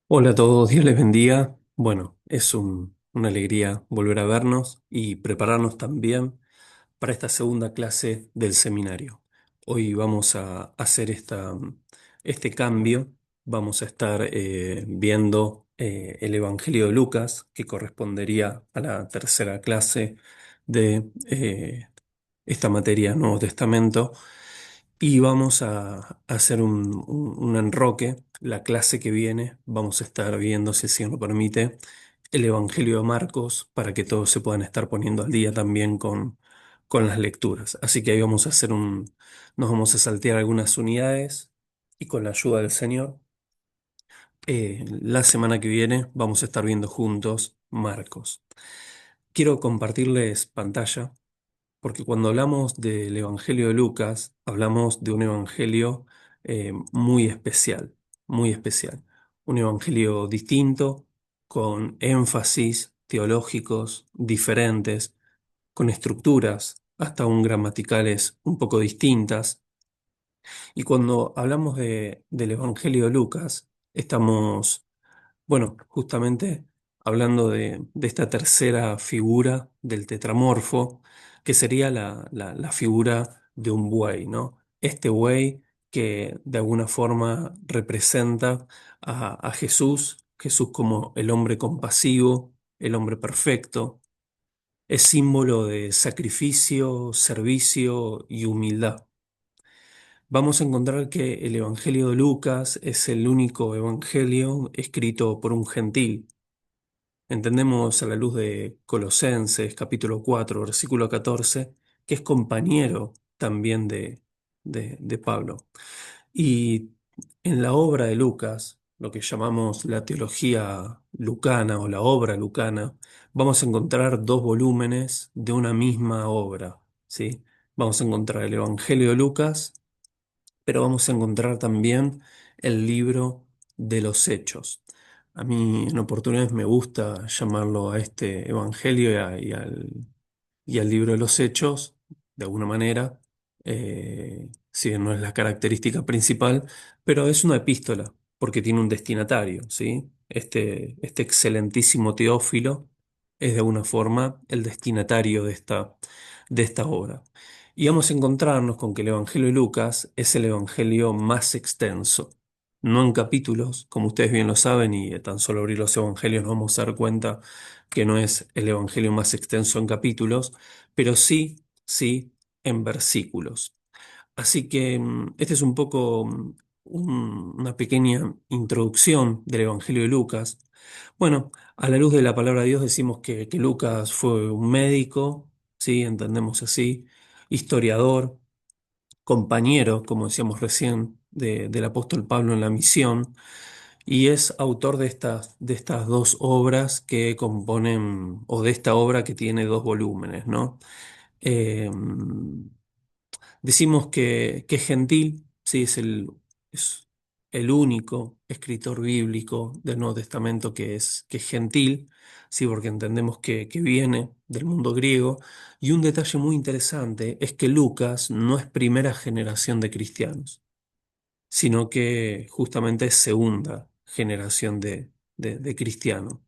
Hola a todos, Dios les bendiga. Bueno, es una alegría volver a vernos y prepararnos también para esta segunda clase del seminario. Hoy vamos a hacer este cambio. Vamos a estar viendo el Evangelio de Lucas, que correspondería a la tercera clase de esta materia Nuevo Testamento. Y vamos a hacer un enroque. La clase que viene vamos a estar viendo, si el Señor lo permite, el Evangelio de Marcos para que todos se puedan estar poniendo al día también con las lecturas. Así que ahí vamos a nos vamos a saltear algunas unidades y con la ayuda del Señor, la semana que viene vamos a estar viendo juntos Marcos. Quiero compartirles pantalla porque cuando hablamos del Evangelio de Lucas, hablamos de un evangelio muy especial, muy especial. Un evangelio distinto, con énfasis teológicos diferentes, con estructuras hasta un gramaticales un poco distintas. Y cuando hablamos del Evangelio de Lucas, estamos, bueno, justamente hablando de esta tercera figura del tetramorfo, que sería la figura de un buey, ¿no? Este buey que de alguna forma representa a Jesús, Jesús como el hombre compasivo, el hombre perfecto, es símbolo de sacrificio, servicio y humildad. Vamos a encontrar que el Evangelio de Lucas es el único evangelio escrito por un gentil. Entendemos a la luz de Colosenses capítulo 4 versículo 14 que es compañero también de Pablo. Y en la obra de Lucas, lo que llamamos la teología lucana o la obra lucana, vamos a encontrar dos volúmenes de una misma obra, ¿sí? Vamos a encontrar el Evangelio de Lucas, pero vamos a encontrar también el libro de los Hechos. A mí en oportunidades me gusta llamarlo a este Evangelio y al libro de los Hechos, de alguna manera, si bien no es la característica principal, pero es una epístola, porque tiene un destinatario, ¿sí? Este excelentísimo Teófilo es de alguna forma el destinatario de esta obra. Y vamos a encontrarnos con que el Evangelio de Lucas es el Evangelio más extenso, no en capítulos, como ustedes bien lo saben, y de tan solo abrir los Evangelios nos vamos a dar cuenta que no es el Evangelio más extenso en capítulos, pero sí en versículos. Así que este es un poco una pequeña introducción del Evangelio de Lucas. Bueno, a la luz de la palabra de Dios decimos que Lucas fue un médico, sí, entendemos así, historiador, compañero, como decíamos recién, del apóstol Pablo en la misión, y es autor de estas dos obras que componen, o de esta obra que tiene dos volúmenes, ¿no? Eh, Decimos que Gentil, sí, es el único escritor bíblico del Nuevo Testamento que es gentil, sí, porque entendemos que viene del mundo griego. Y un detalle muy interesante es que Lucas no es primera generación de cristianos, sino que justamente es segunda generación de cristianos.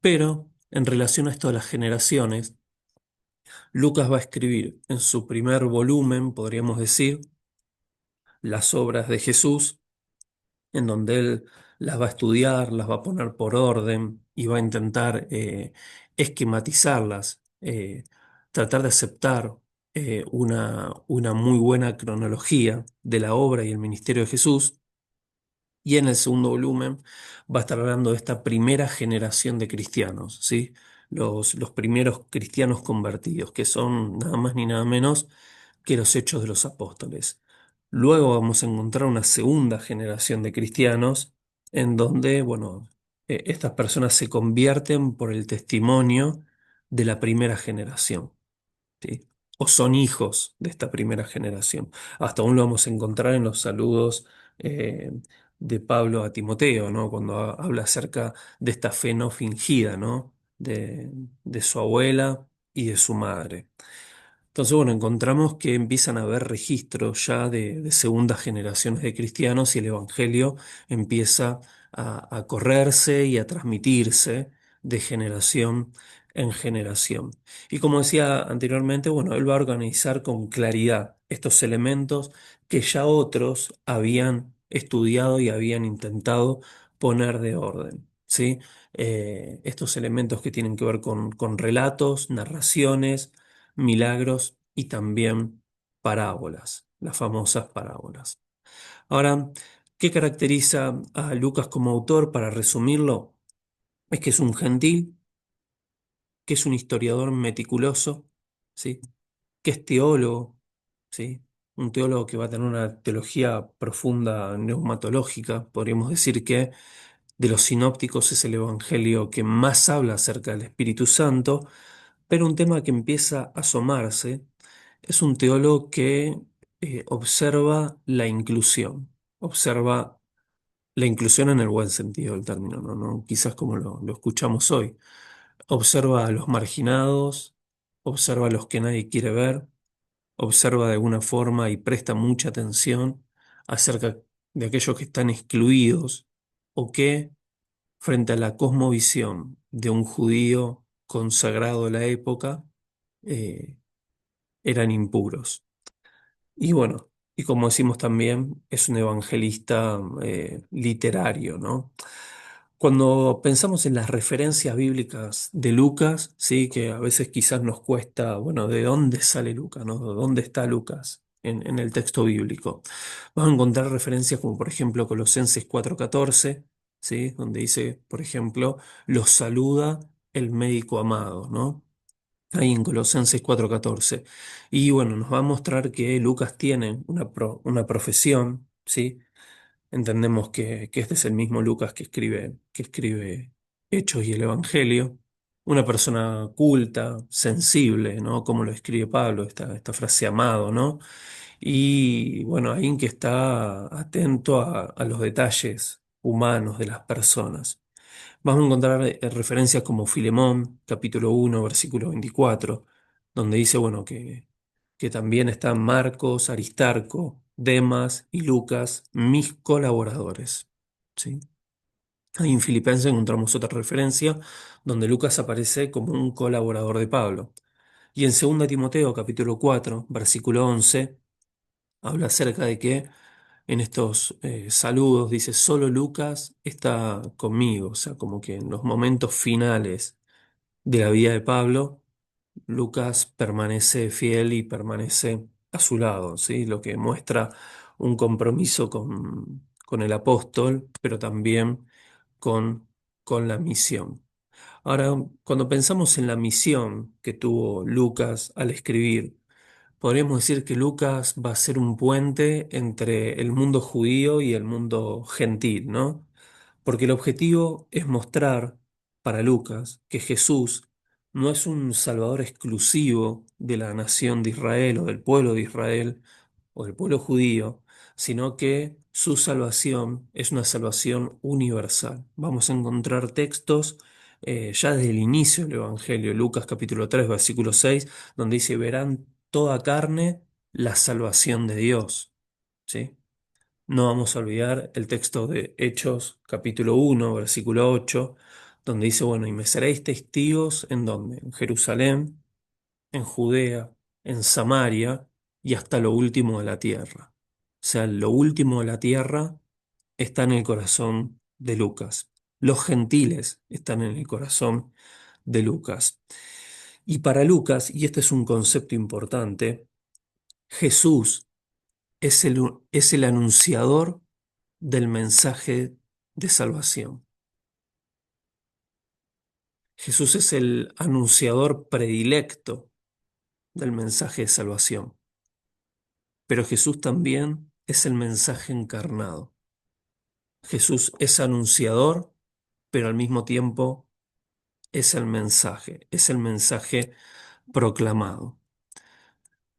Pero en relación a esto de las generaciones, Lucas va a escribir en su primer volumen, podríamos decir, las obras de Jesús, en donde él las va a estudiar, las va a poner por orden y va a intentar esquematizarlas, tratar de aceptar una muy buena cronología de la obra y el ministerio de Jesús. Y en el segundo volumen va a estar hablando de esta primera generación de cristianos, ¿sí? Los primeros cristianos convertidos, que son nada más ni nada menos que los Hechos de los Apóstoles. Luego vamos a encontrar una segunda generación de cristianos en donde, bueno, estas personas se convierten por el testimonio de la primera generación, ¿sí? O son hijos de esta primera generación. Hasta aún lo vamos a encontrar en los saludos eh, de Pablo a Timoteo, ¿no? Cuando habla acerca de esta fe no fingida, ¿no? De su abuela y de su madre. Entonces, bueno, encontramos que empiezan a haber registros ya de segundas generaciones de cristianos y el Evangelio empieza a correrse y a transmitirse de generación en generación. Y como decía anteriormente, bueno, él va a organizar con claridad estos elementos que ya otros habían estudiado y habían intentado poner de orden, ¿sí? Estos elementos que tienen que ver con relatos, narraciones, milagros y también parábolas, las famosas parábolas. Ahora, ¿qué caracteriza a Lucas como autor? Para resumirlo, es que es un gentil, que es un historiador meticuloso, ¿sí? Que es teólogo, ¿sí? Un teólogo que va a tener una teología profunda neumatológica. Podríamos decir que de los sinópticos es el evangelio que más habla acerca del Espíritu Santo, pero un tema que empieza a asomarse es un teólogo que observa la inclusión, observa la inclusión en el buen sentido del término, ¿no? Quizás como lo escuchamos hoy. Observa a los marginados, observa a los que nadie quiere ver, observa de alguna forma y presta mucha atención acerca de aquellos que están excluidos o que, frente a la cosmovisión de un judío consagrado de la época, eh, eran impuros. Y bueno, y como decimos también, es un evangelista literario, ¿no? Cuando pensamos en las referencias bíblicas de Lucas, sí, que a veces quizás nos cuesta, bueno, ¿de dónde sale Lucas, no? ¿Dónde está Lucas en el texto bíblico? Vamos a encontrar referencias como, por ejemplo, Colosenses 4:14, sí, donde dice, por ejemplo, los saluda el médico amado, ¿no? Ahí en Colosenses 4:14. Y bueno, nos va a mostrar que Lucas tiene una profesión, ¿sí? Entendemos que este es el mismo Lucas que escribe Hechos y el Evangelio. Una persona culta, sensible, ¿no? Como lo escribe Pablo, esta frase amado, ¿no? Y bueno, alguien que está atento a los detalles humanos de las personas. Vamos a encontrar referencias como Filemón, capítulo 1 versículo 24, donde dice, bueno, que también están Marcos, Aristarco, Demas y Lucas, mis colaboradores. ¿Sí? Ahí en Filipenses encontramos otra referencia donde Lucas aparece como un colaborador de Pablo. Y en 2 Timoteo, capítulo 4 versículo 11, habla acerca de que en estos saludos dice, solo Lucas está conmigo, o sea, como que en los momentos finales de la vida de Pablo, Lucas permanece fiel y permanece a su lado, ¿sí? Lo que muestra un compromiso con el apóstol, pero también con, con la misión. Ahora, cuando pensamos en la misión que tuvo Lucas al escribir, podríamos decir que Lucas va a ser un puente entre el mundo judío y el mundo gentil, ¿no? Porque el objetivo es mostrar para Lucas que Jesús no es un salvador exclusivo de la nación de Israel o del pueblo de Israel o del pueblo judío, sino que su salvación es una salvación universal. Vamos a encontrar textos ya desde el inicio del Evangelio, Lucas capítulo 3 versículo 6, donde dice, verán toda carne la salvación de Dios. ¿Sí? No vamos a olvidar el texto de Hechos, capítulo 1 versículo 8, donde dice, bueno, y me seréis testigos en dónde, en Jerusalén, en Judea, en Samaria y hasta lo último de la tierra. O sea, lo último de la tierra está en el corazón de Lucas. Los gentiles están en el corazón de Lucas. Y para Lucas, y este es un concepto importante, Jesús es el anunciador del mensaje de salvación. Jesús es el anunciador predilecto del mensaje de salvación, pero Jesús también es el mensaje encarnado. Jesús es anunciador, pero al mismo tiempo es el mensaje proclamado.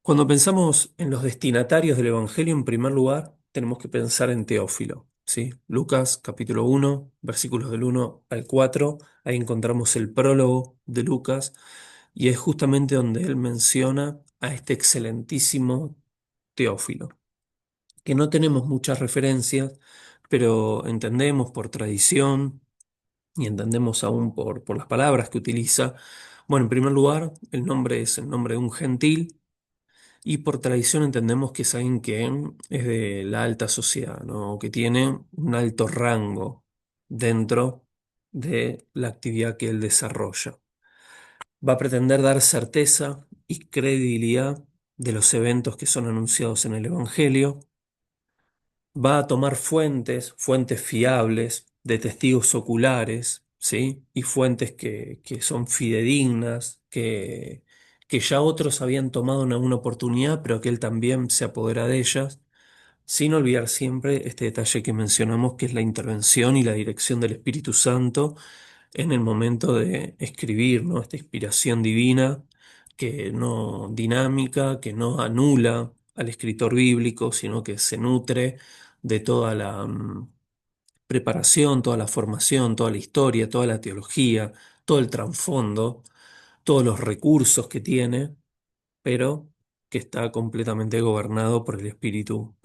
Cuando pensamos en los destinatarios del Evangelio, en primer lugar, tenemos que pensar en Teófilo, ¿sí? Lucas capítulo 1 versículos del 1 al 4, ahí encontramos el prólogo de Lucas y es justamente donde él menciona a este excelentísimo Teófilo, que no tenemos muchas referencias, pero entendemos por tradición y entendemos aún por las palabras que utiliza. Bueno, en primer lugar, el nombre es el nombre de un gentil y por tradición entendemos que es alguien que es de la alta sociedad, ¿no? Que tiene un alto rango dentro de la actividad que él desarrolla. Va a pretender dar certeza y credibilidad de los eventos que son anunciados en el Evangelio. Va a tomar fuentes fiables de testigos oculares, ¿sí? Y fuentes que son fidedignas, que ya otros habían tomado en alguna oportunidad, pero que él también se apodera de ellas, sin olvidar siempre este detalle que mencionamos, que es la intervención y la dirección del Espíritu Santo en el momento de escribir, ¿no? Esta inspiración divina que no dinámica, que no anula al escritor bíblico, sino que se nutre de toda la preparación, toda la formación, toda la historia, toda la teología, todo el trasfondo, todos los recursos que tiene, pero que está completamente gobernado por el Espíritu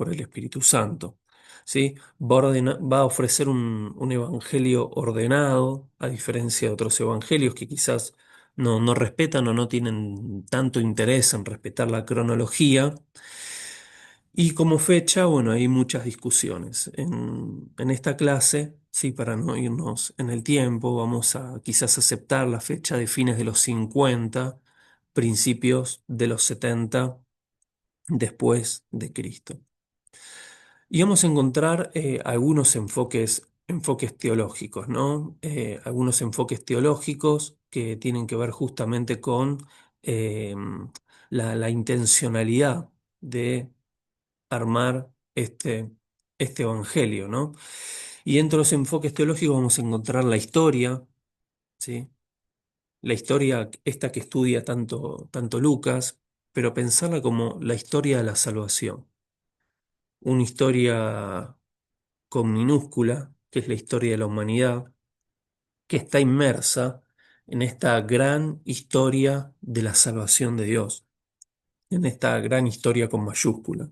Santo. ¿Sí? Va a ofrecer un evangelio ordenado, a diferencia de otros evangelios que quizás no respetan o no tienen tanto interés en respetar la cronología. Y como fecha, bueno, hay muchas discusiones. En esta clase, sí, para no irnos en el tiempo, vamos a quizás aceptar la fecha de fines de los 50, principios de los 70 después de Cristo. Y vamos a encontrar algunos enfoques teológicos, ¿no? Algunos enfoques teológicos que tienen que ver justamente con eh, la intencionalidad de armar este evangelio, ¿no? Y entre los enfoques teológicos vamos a encontrar la historia, ¿sí? La historia esta que estudia tanto Lucas, pero pensarla como la historia de la salvación. Una historia con minúscula, que es la historia de la humanidad, que está inmersa en esta gran historia de la salvación de Dios, en esta gran historia con mayúscula.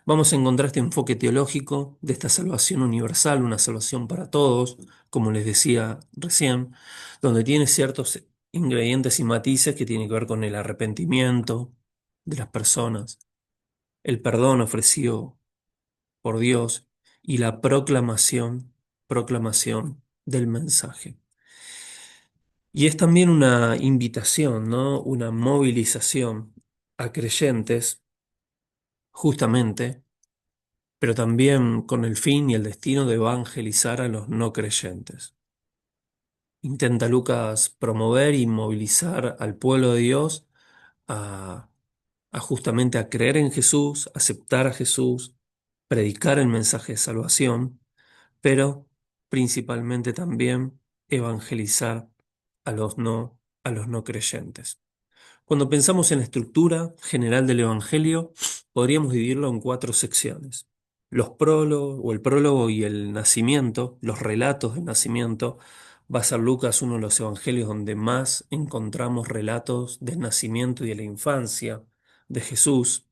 Vamos a encontrar este enfoque teológico de esta salvación universal, una salvación para todos, como les decía recién, donde tiene ciertos ingredientes y matices que tienen que ver con el arrepentimiento de las personas, el perdón ofrecido por Dios y la proclamación del mensaje. Y es también una invitación, ¿no? Una movilización a creyentes, justamente, pero también con el fin y el destino de evangelizar a los no creyentes. Intenta Lucas promover y movilizar al pueblo de Dios a, a justamente a creer en Jesús, aceptar a Jesús, predicar el mensaje de salvación, pero principalmente también evangelizar a los no creyentes. Cuando pensamos en la estructura general del Evangelio, podríamos dividirlo en cuatro secciones. Los prólogos o el prólogo y el nacimiento, los relatos del nacimiento, va a ser Lucas uno de los evangelios donde más encontramos relatos del nacimiento y de la infancia de Jesús.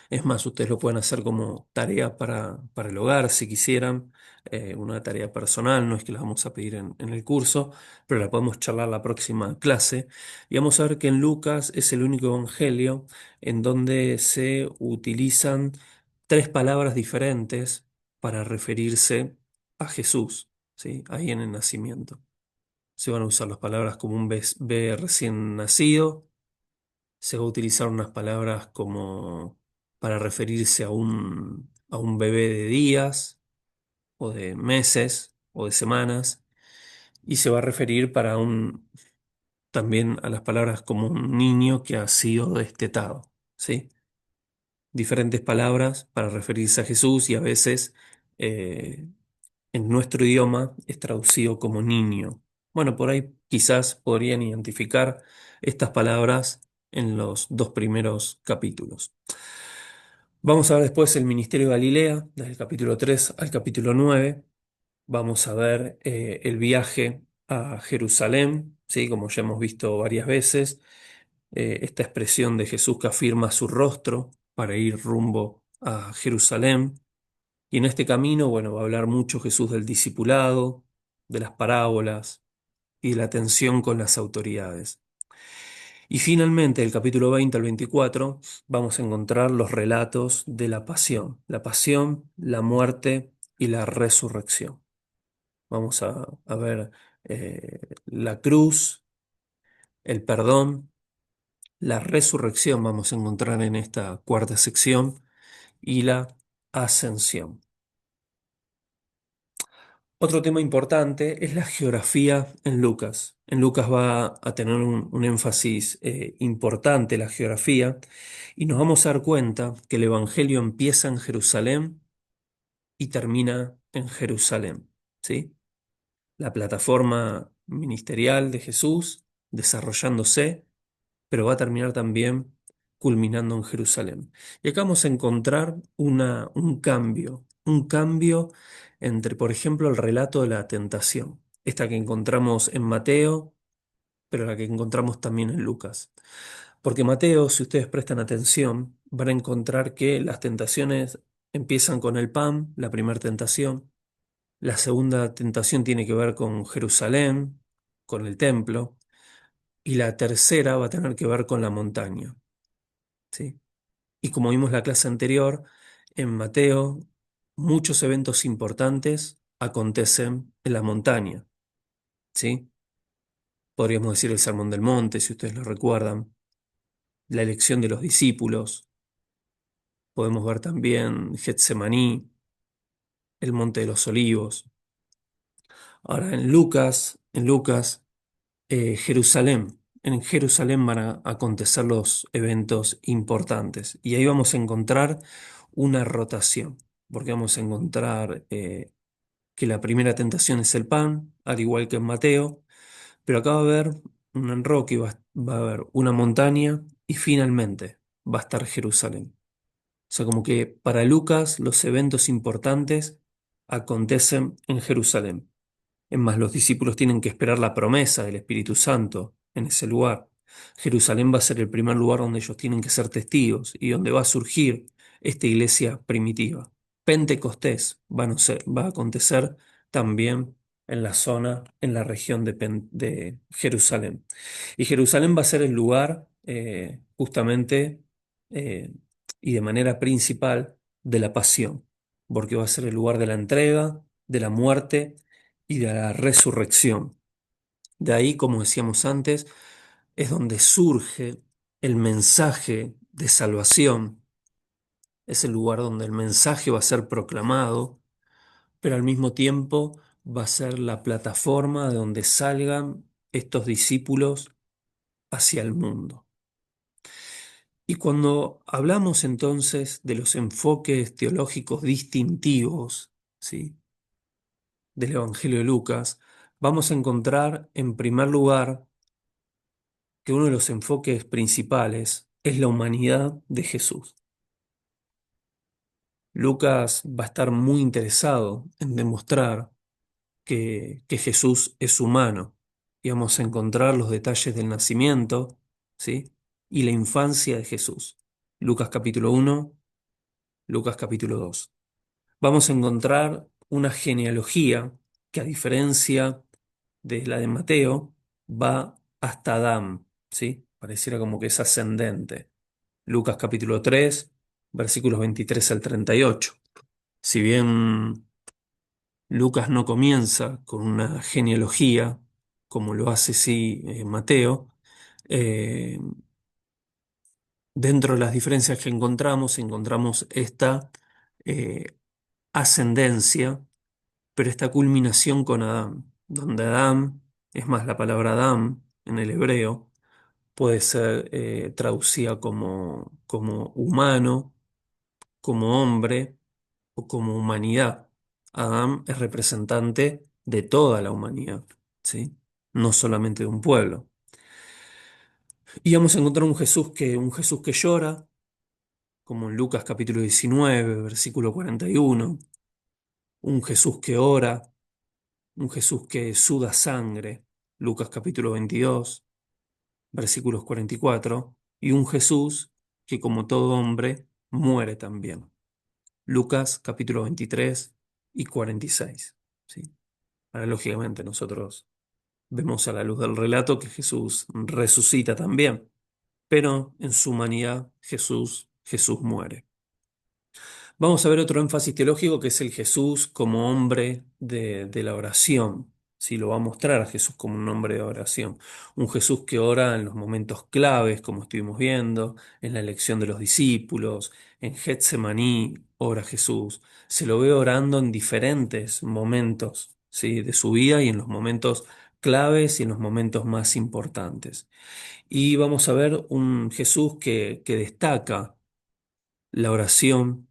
Es más, ustedes lo pueden hacer como tarea para el hogar si quisieran, una tarea personal, no es que la vamos a pedir en el curso, pero la podemos charlar la próxima clase. Y vamos a ver que en Lucas es el único evangelio en donde se utilizan tres palabras diferentes para referirse a Jesús, ¿sí? Ahí en el nacimiento. Se van a usar las palabras como un bebé recién nacido, se va a utilizar unas palabras como para referirse a un bebé de días o de meses o de semanas y se va a referir también a las palabras como un niño que ha sido destetado, ¿sí? Diferentes palabras para referirse a Jesús y a veces eh, en nuestro idioma es traducido como niño. Bueno, por ahí quizás podrían identificar estas palabras en los dos primeros capítulos. Vamos a ver después el ministerio de Galilea, desde el capítulo 3 al capítulo 9. Vamos a ver el viaje a Jerusalén, ¿sí? Como ya hemos visto varias veces, esta expresión de Jesús que afirma su rostro para ir rumbo a Jerusalén. Y en este camino, bueno, va a hablar mucho Jesús del discipulado, de las parábolas y de la tensión con las autoridades. Y finalmente, del capítulo 20 al 24, vamos a encontrar los relatos de la pasión, la muerte y la resurrección. Vamos a ver la cruz, el perdón, la resurrección, vamos a encontrar en esta cuarta sección, y la ascensión. Otro tema importante es la geografía en Lucas. En Lucas va a tener un énfasis importante la geografía y nos vamos a dar cuenta que el Evangelio empieza en Jerusalén y termina en Jerusalén, ¿sí? La plataforma ministerial de Jesús desarrollándose, pero va a terminar también culminando en Jerusalén. Y acá vamos a encontrar un cambio entre, por ejemplo, el relato de la tentación, esta que encontramos en Mateo, pero la que encontramos también en Lucas. Porque Mateo, si ustedes prestan atención, van a encontrar que las tentaciones empiezan con el pan, la primera tentación. La segunda tentación tiene que ver con Jerusalén, con el templo, y la tercera va a tener que ver con la montaña, ¿sí? Y como vimos la clase anterior, en Mateo, muchos eventos importantes acontecen en la montaña, ¿sí? Podríamos decir el Sermón del Monte, si ustedes lo recuerdan, la elección de los discípulos, podemos ver también Getsemaní, el Monte de los Olivos. Ahora, en Lucas, Jerusalén. En Jerusalén van a acontecer los eventos importantes y ahí vamos a encontrar una rotación, porque vamos a encontrar que la primera tentación es el pan, al igual que en Mateo, pero acá va a haber un enroque, va a haber una montaña y finalmente va a estar Jerusalén. O sea, como que para Lucas los eventos importantes acontecen en Jerusalén. Es más, los discípulos tienen que esperar la promesa del Espíritu Santo en ese lugar. Jerusalén va a ser el primer lugar donde ellos tienen que ser testigos y donde va a surgir esta iglesia primitiva. Pentecostés va a acontecer también en la zona, en la región de Jerusalén. Y Jerusalén va a ser el lugar justamente eh, y de manera principal de la pasión, porque va a ser el lugar de la entrega, de la muerte y de la resurrección. De ahí, como decíamos antes, es donde surge el mensaje de salvación. Es el lugar donde el mensaje va a ser proclamado, pero al mismo tiempo va a ser la plataforma de donde salgan estos discípulos hacia el mundo. Y cuando hablamos entonces de los enfoques teológicos distintivos, ¿sí?, del Evangelio de Lucas, vamos a encontrar en primer lugar que uno de los enfoques principales es la humanidad de Jesús. Lucas va a estar muy interesado en demostrar que Jesús es humano y vamos a encontrar los detalles del nacimiento, ¿sí?, y la infancia de Jesús. Lucas capítulo 1, Lucas capítulo 2. Vamos a encontrar una genealogía que, a diferencia de la de Mateo, va hasta Adán, ¿sí? Pareciera como que es ascendente. Lucas capítulo 3, versículos 23 al 38. Si bien Lucas no comienza con una genealogía, como lo hace sí Mateo, eh, dentro de las diferencias que encontramos esta eh, ascendencia, pero esta culminación con Adán, donde Adán, es más, la palabra Adán en el hebreo, puede ser traducida como humano, como hombre o como humanidad. Adán es representante de toda la humanidad, ¿sí? No solamente de un pueblo. Y vamos a encontrar un Jesús que llora, como en Lucas capítulo 19, versículo 41, un Jesús que ora, un Jesús que suda sangre, Lucas capítulo 22, versículos 44, y un Jesús que como todo hombre muere también, Lucas capítulo 23 y 46. ¿Sí? Ahora, lógicamente, nosotros vemos a la luz del relato que Jesús resucita también, pero en su humanidad Jesús muere. Vamos a ver otro énfasis teológico que es el Jesús como hombre de la oración. Sí, lo va a mostrar a Jesús como un hombre de oración. Un Jesús que ora en los momentos claves, como estuvimos viendo, en la elección de los discípulos, en Getsemaní ora Jesús. Se lo ve orando en diferentes momentos, ¿sí? de su vida y en los momentos claves y en los momentos más importantes. Y vamos a ver un Jesús que destaca la oración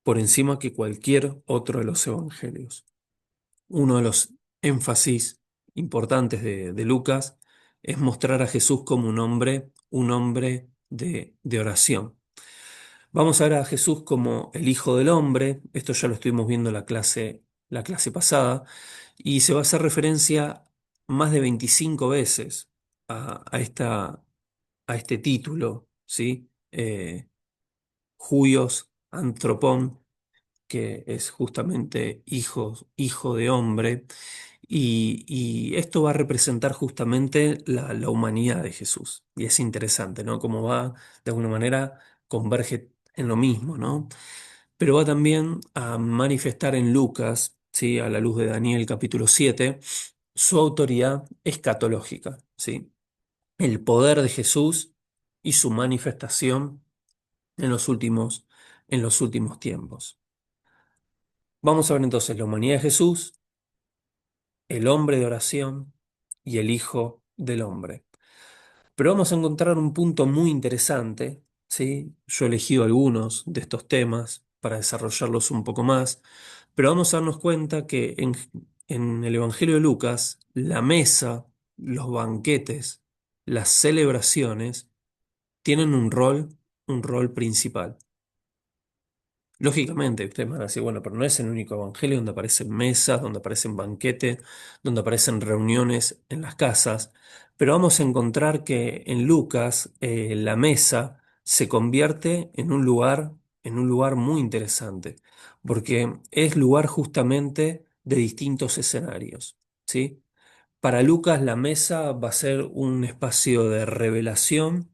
por encima que cualquier otro de los evangelios. Uno de los énfasis importantes de Lucas es mostrar a Jesús como un hombre de oración. Vamos a ver a Jesús como el Hijo del Hombre, esto ya lo estuvimos viendo en la clase pasada, y se va a hacer referencia más de 25 veces a este título, ¿sí? Huios Anthropon, que es justamente hijo de hombre, y esto va a representar justamente la humanidad de Jesús. Y es interesante, ¿no? Cómo va, de alguna manera, converge en lo mismo, ¿no? Pero va también a manifestar en Lucas, ¿sí? A la luz de Daniel capítulo 7, su autoridad escatológica, ¿sí? El poder de Jesús y su manifestación en en los últimos tiempos. Vamos a ver entonces la humanidad de Jesús, el hombre de oración y el Hijo del Hombre. Pero vamos a encontrar un punto muy interesante, ¿sí? Yo he elegido algunos de estos temas para desarrollarlos un poco más, pero vamos a darnos cuenta que en el Evangelio de Lucas, la mesa, los banquetes, las celebraciones tienen un rol principal. Lógicamente, ustedes van a decir, bueno, pero no es el único evangelio donde aparecen mesas, donde aparecen banquetes, donde aparecen reuniones en las casas, pero vamos a encontrar que en Lucas la mesa se convierte en un lugar muy interesante, porque es lugar justamente de distintos escenarios, ¿sí? Para Lucas la mesa va a ser un espacio de revelación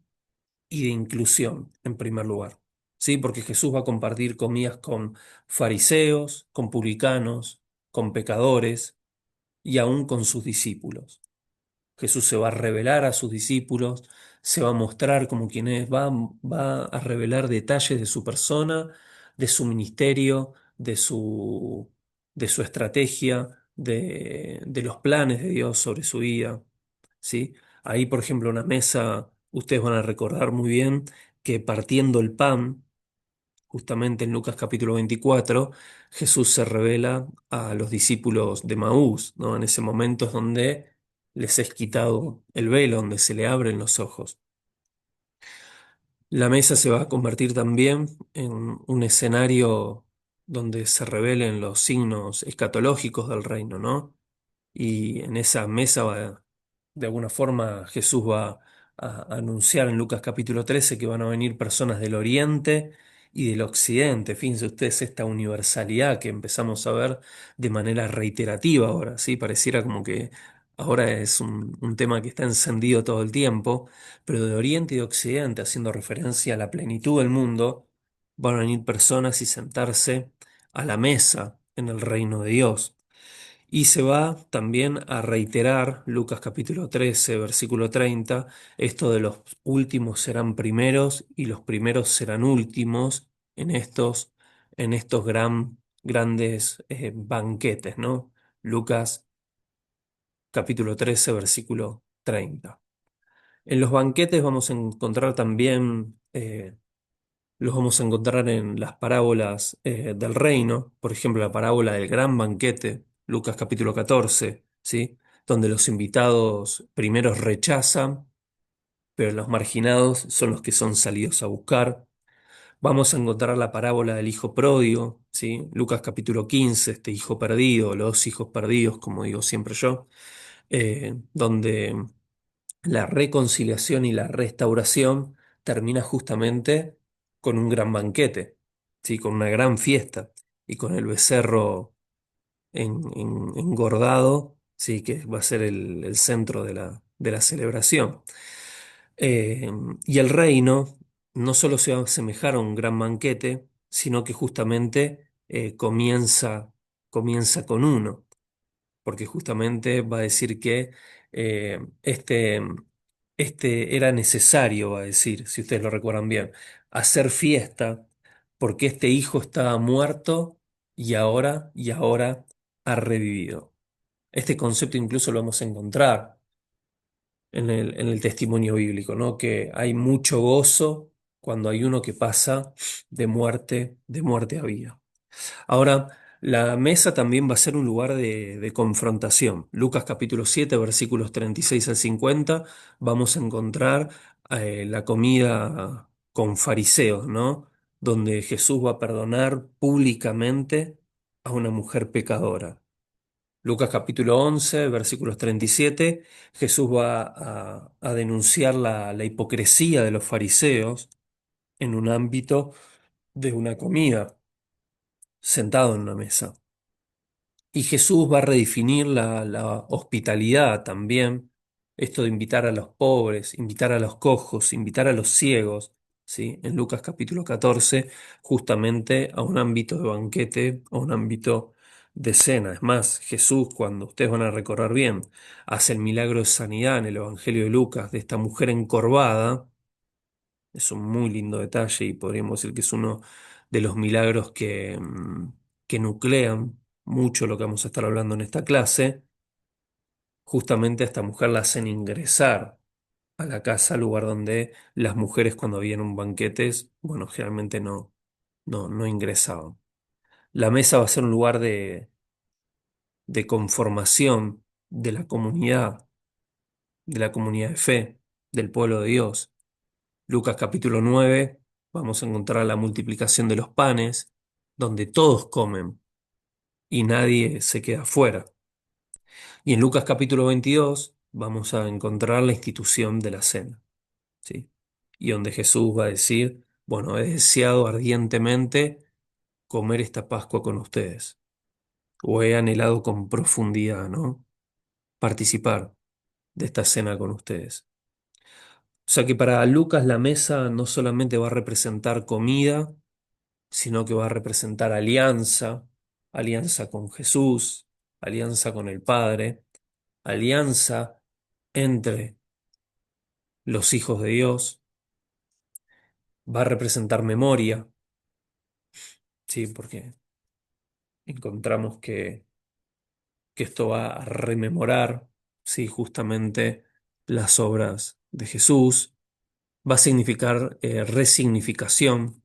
y de inclusión, en primer lugar. ¿Sí? Porque Jesús va a compartir comidas con fariseos, con publicanos, con pecadores y aún con sus discípulos. Jesús se va a revelar a sus discípulos, se va a mostrar como quien es, va a revelar detalles de su persona, de su ministerio, de su estrategia, de los planes de Dios sobre su vida. ¿Sí? Ahí, por ejemplo, una mesa, ustedes van a recordar muy bien que partiendo el pan, justamente en Lucas capítulo 24, Jesús se revela a los discípulos de Maús, ¿no? En ese momento es donde les es quitado el velo, donde se le abren los ojos. La mesa se va a convertir también en un escenario donde se revelen los signos escatológicos del reino, ¿no? Y en esa mesa de alguna forma Jesús va a anunciar en Lucas capítulo 13 que van a venir personas del oriente y del occidente. Fíjense ustedes esta universalidad que empezamos a ver de manera reiterativa ahora, ¿sí? Pareciera como que ahora es un tema que está encendido todo el tiempo, pero de oriente y de occidente, haciendo referencia a la plenitud del mundo, van a venir personas y sentarse a la mesa en el reino de Dios. Y se va también a reiterar, Lucas capítulo 13, versículo 30, esto de los últimos serán primeros y los primeros serán últimos en estos grandes banquetes, ¿no? Lucas capítulo 13, versículo 30. En los banquetes vamos a encontrar también los vamos a encontrar en las parábolas del reino, por ejemplo, la parábola del gran banquete, Lucas capítulo 14, ¿sí? Donde los invitados primeros rechazan, pero los marginados son los que son salidos a buscar. Vamos a encontrar la parábola del hijo pródigo, ¿sí? Lucas capítulo 15, este hijo perdido, los hijos perdidos, como digo siempre yo, donde la reconciliación y la restauración termina justamente con un gran banquete. ¿sí? Con una gran fiesta y con el becerro engordado, sí, que va a ser el centro de la celebración. Eh, y el reino no solo se va a asemejar a un gran banquete, sino que justamente comienza con uno, porque justamente va a decir que eh, este, este era necesario, va a decir, si ustedes lo recuerdan bien, hacer fiesta, porque este hijo estaba muerto y ahora ha revivido. Este concepto incluso lo vamos a encontrar en el testimonio bíblico, ¿no? Que hay mucho gozo cuando hay uno que pasa de muerte a vida. Ahora, la mesa también va a ser un lugar de confrontación. Lucas capítulo 7, versículos 36 al 50, vamos a encontrar la comida con fariseos, ¿no? Donde Jesús va a perdonar públicamente a una mujer pecadora. Lucas capítulo 11, versículos 37, Jesús va a denunciar la hipocresía de los fariseos en un ámbito de una comida, sentado en una mesa. Y Jesús va a redefinir la hospitalidad también, esto de invitar a los pobres, invitar a los cojos, invitar a los ciegos, ¿sí? En Lucas capítulo 14, justamente a un ámbito de banquete, a un ámbito de cena. Es más, Jesús, cuando ustedes van a recorrer bien, hace el milagro de sanidad en el Evangelio de Lucas de esta mujer encorvada. Es un muy lindo detalle y podríamos decir que es uno de los milagros que nuclean mucho lo que vamos a estar hablando en esta clase. Justamente a esta mujer la hacen ingresar a la casa, lugar donde las mujeres cuando habían un banquetes, bueno, generalmente no ingresaban. La mesa va a ser un lugar de conformación de la comunidad de fe, del pueblo de Dios. Lucas capítulo 9, vamos a encontrar la multiplicación de los panes, donde todos comen y nadie se queda fuera. Y en Lucas capítulo 22 vamos a encontrar la institución de la cena, ¿sí? Y donde Jesús va a decir, bueno, he deseado ardientemente comer esta Pascua con ustedes, o he anhelado con profundidad, ¿no? Participar de esta cena con ustedes. O sea que para Lucas la mesa no solamente va a representar comida, sino que va a representar alianza, alianza con Jesús, alianza con el Padre, alianza entre los hijos de Dios, va a representar memoria, sí, porque encontramos que esto va a rememorar, sí, justamente las obras de Jesús, va a significar resignificación.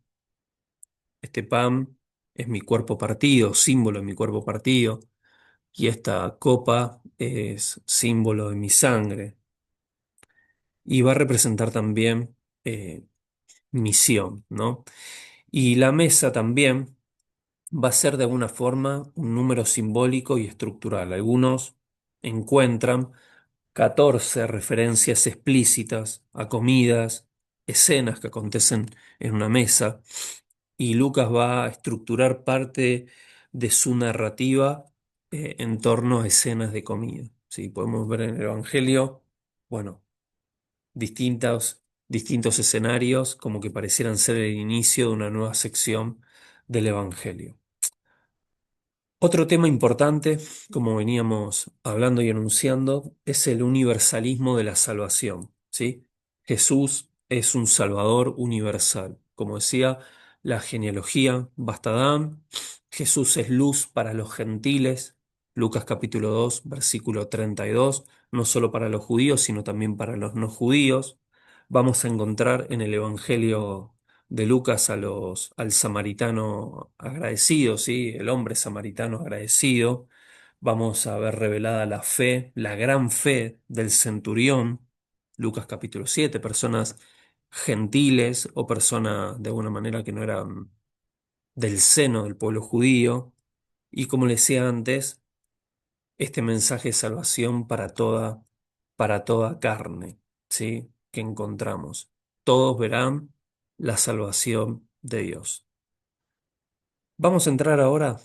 Este pan es mi cuerpo partido, símbolo de mi cuerpo partido. Y esta copa es símbolo de mi sangre y va a representar también misión, ¿no? Y la mesa también va a ser de alguna forma un número simbólico y estructural. Algunos encuentran 14 referencias explícitas a comidas, escenas que acontecen en una mesa, y Lucas va a estructurar parte de su narrativa en torno a escenas de comida. ¿Sí? Podemos ver en el Evangelio, bueno, distintos escenarios como que parecieran ser el inicio de una nueva sección del Evangelio. Otro tema importante, como veníamos hablando y anunciando, es el universalismo de la salvación, ¿sí? Jesús es un Salvador universal. Como decía la genealogía Bastadán, Jesús es luz para los gentiles, Lucas capítulo 2, versículo 32, no solo para los judíos, sino también para los no judíos. Vamos a encontrar en el Evangelio de Lucas al samaritano agradecido, ¿sí? El hombre samaritano agradecido. Vamos a ver revelada la fe, la gran fe del centurión, Lucas capítulo 7, personas gentiles o personas de alguna manera que no eran del seno del pueblo judío. Y como le decía antes, este mensaje de salvación para toda carne, ¿sí? Que encontramos. Todos verán la salvación de Dios. Vamos a entrar ahora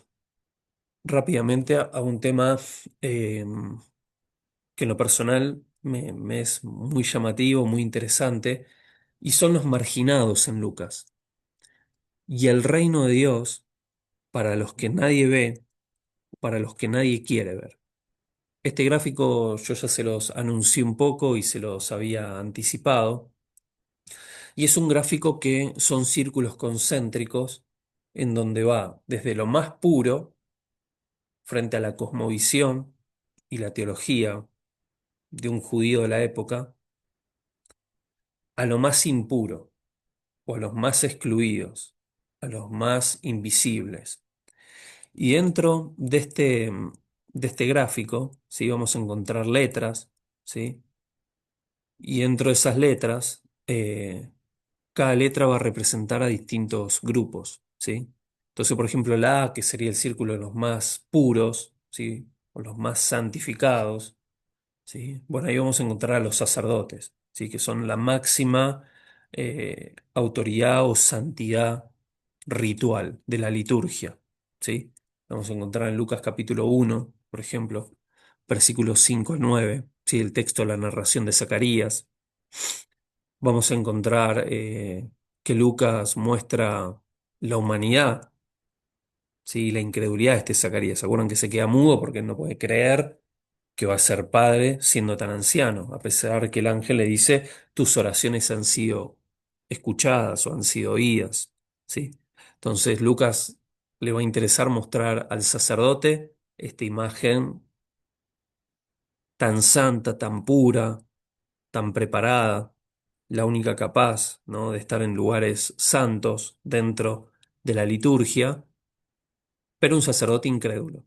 rápidamente a un tema eh, que en lo personal me es muy llamativo, muy interesante, y son los marginados en Lucas. Y el reino de Dios para los que nadie ve, para los que nadie quiere ver. Este gráfico yo ya se los anuncié un poco y se los había anticipado, y es un gráfico que son círculos concéntricos en donde va desde lo más puro frente a la cosmovisión y la teología de un judío de la época, a lo más impuro o a los más excluidos, a los más invisibles. Y dentro de este gráfico, ¿sí? Vamos a encontrar letras, ¿sí? Y dentro de esas letras, cada letra va a representar a distintos grupos, ¿sí? Entonces, por ejemplo, la A, que sería el círculo de los más puros, ¿sí? O los más santificados, ¿sí? Bueno, ahí vamos a encontrar a los sacerdotes, ¿sí? Que son la máxima autoridad o santidad ritual de la liturgia, ¿sí? Vamos a encontrar en Lucas capítulo 1, por ejemplo, versículos 5 al 9, ¿sí? El texto de la narración de Zacarías. Vamos a encontrar que Lucas muestra la humanidad, ¿sí? La incredulidad de este Zacarías. ¿Se acuerdan que se queda mudo porque no puede creer que va a ser padre siendo tan anciano, a pesar que el ángel le dice, tus oraciones han sido escuchadas o han sido oídas, ¿sí? Entonces Lucas le va a interesar mostrar al sacerdote esta imagen tan santa, tan pura, tan preparada, la única capaz, ¿no? De estar en lugares santos dentro de la liturgia, pero un sacerdote incrédulo,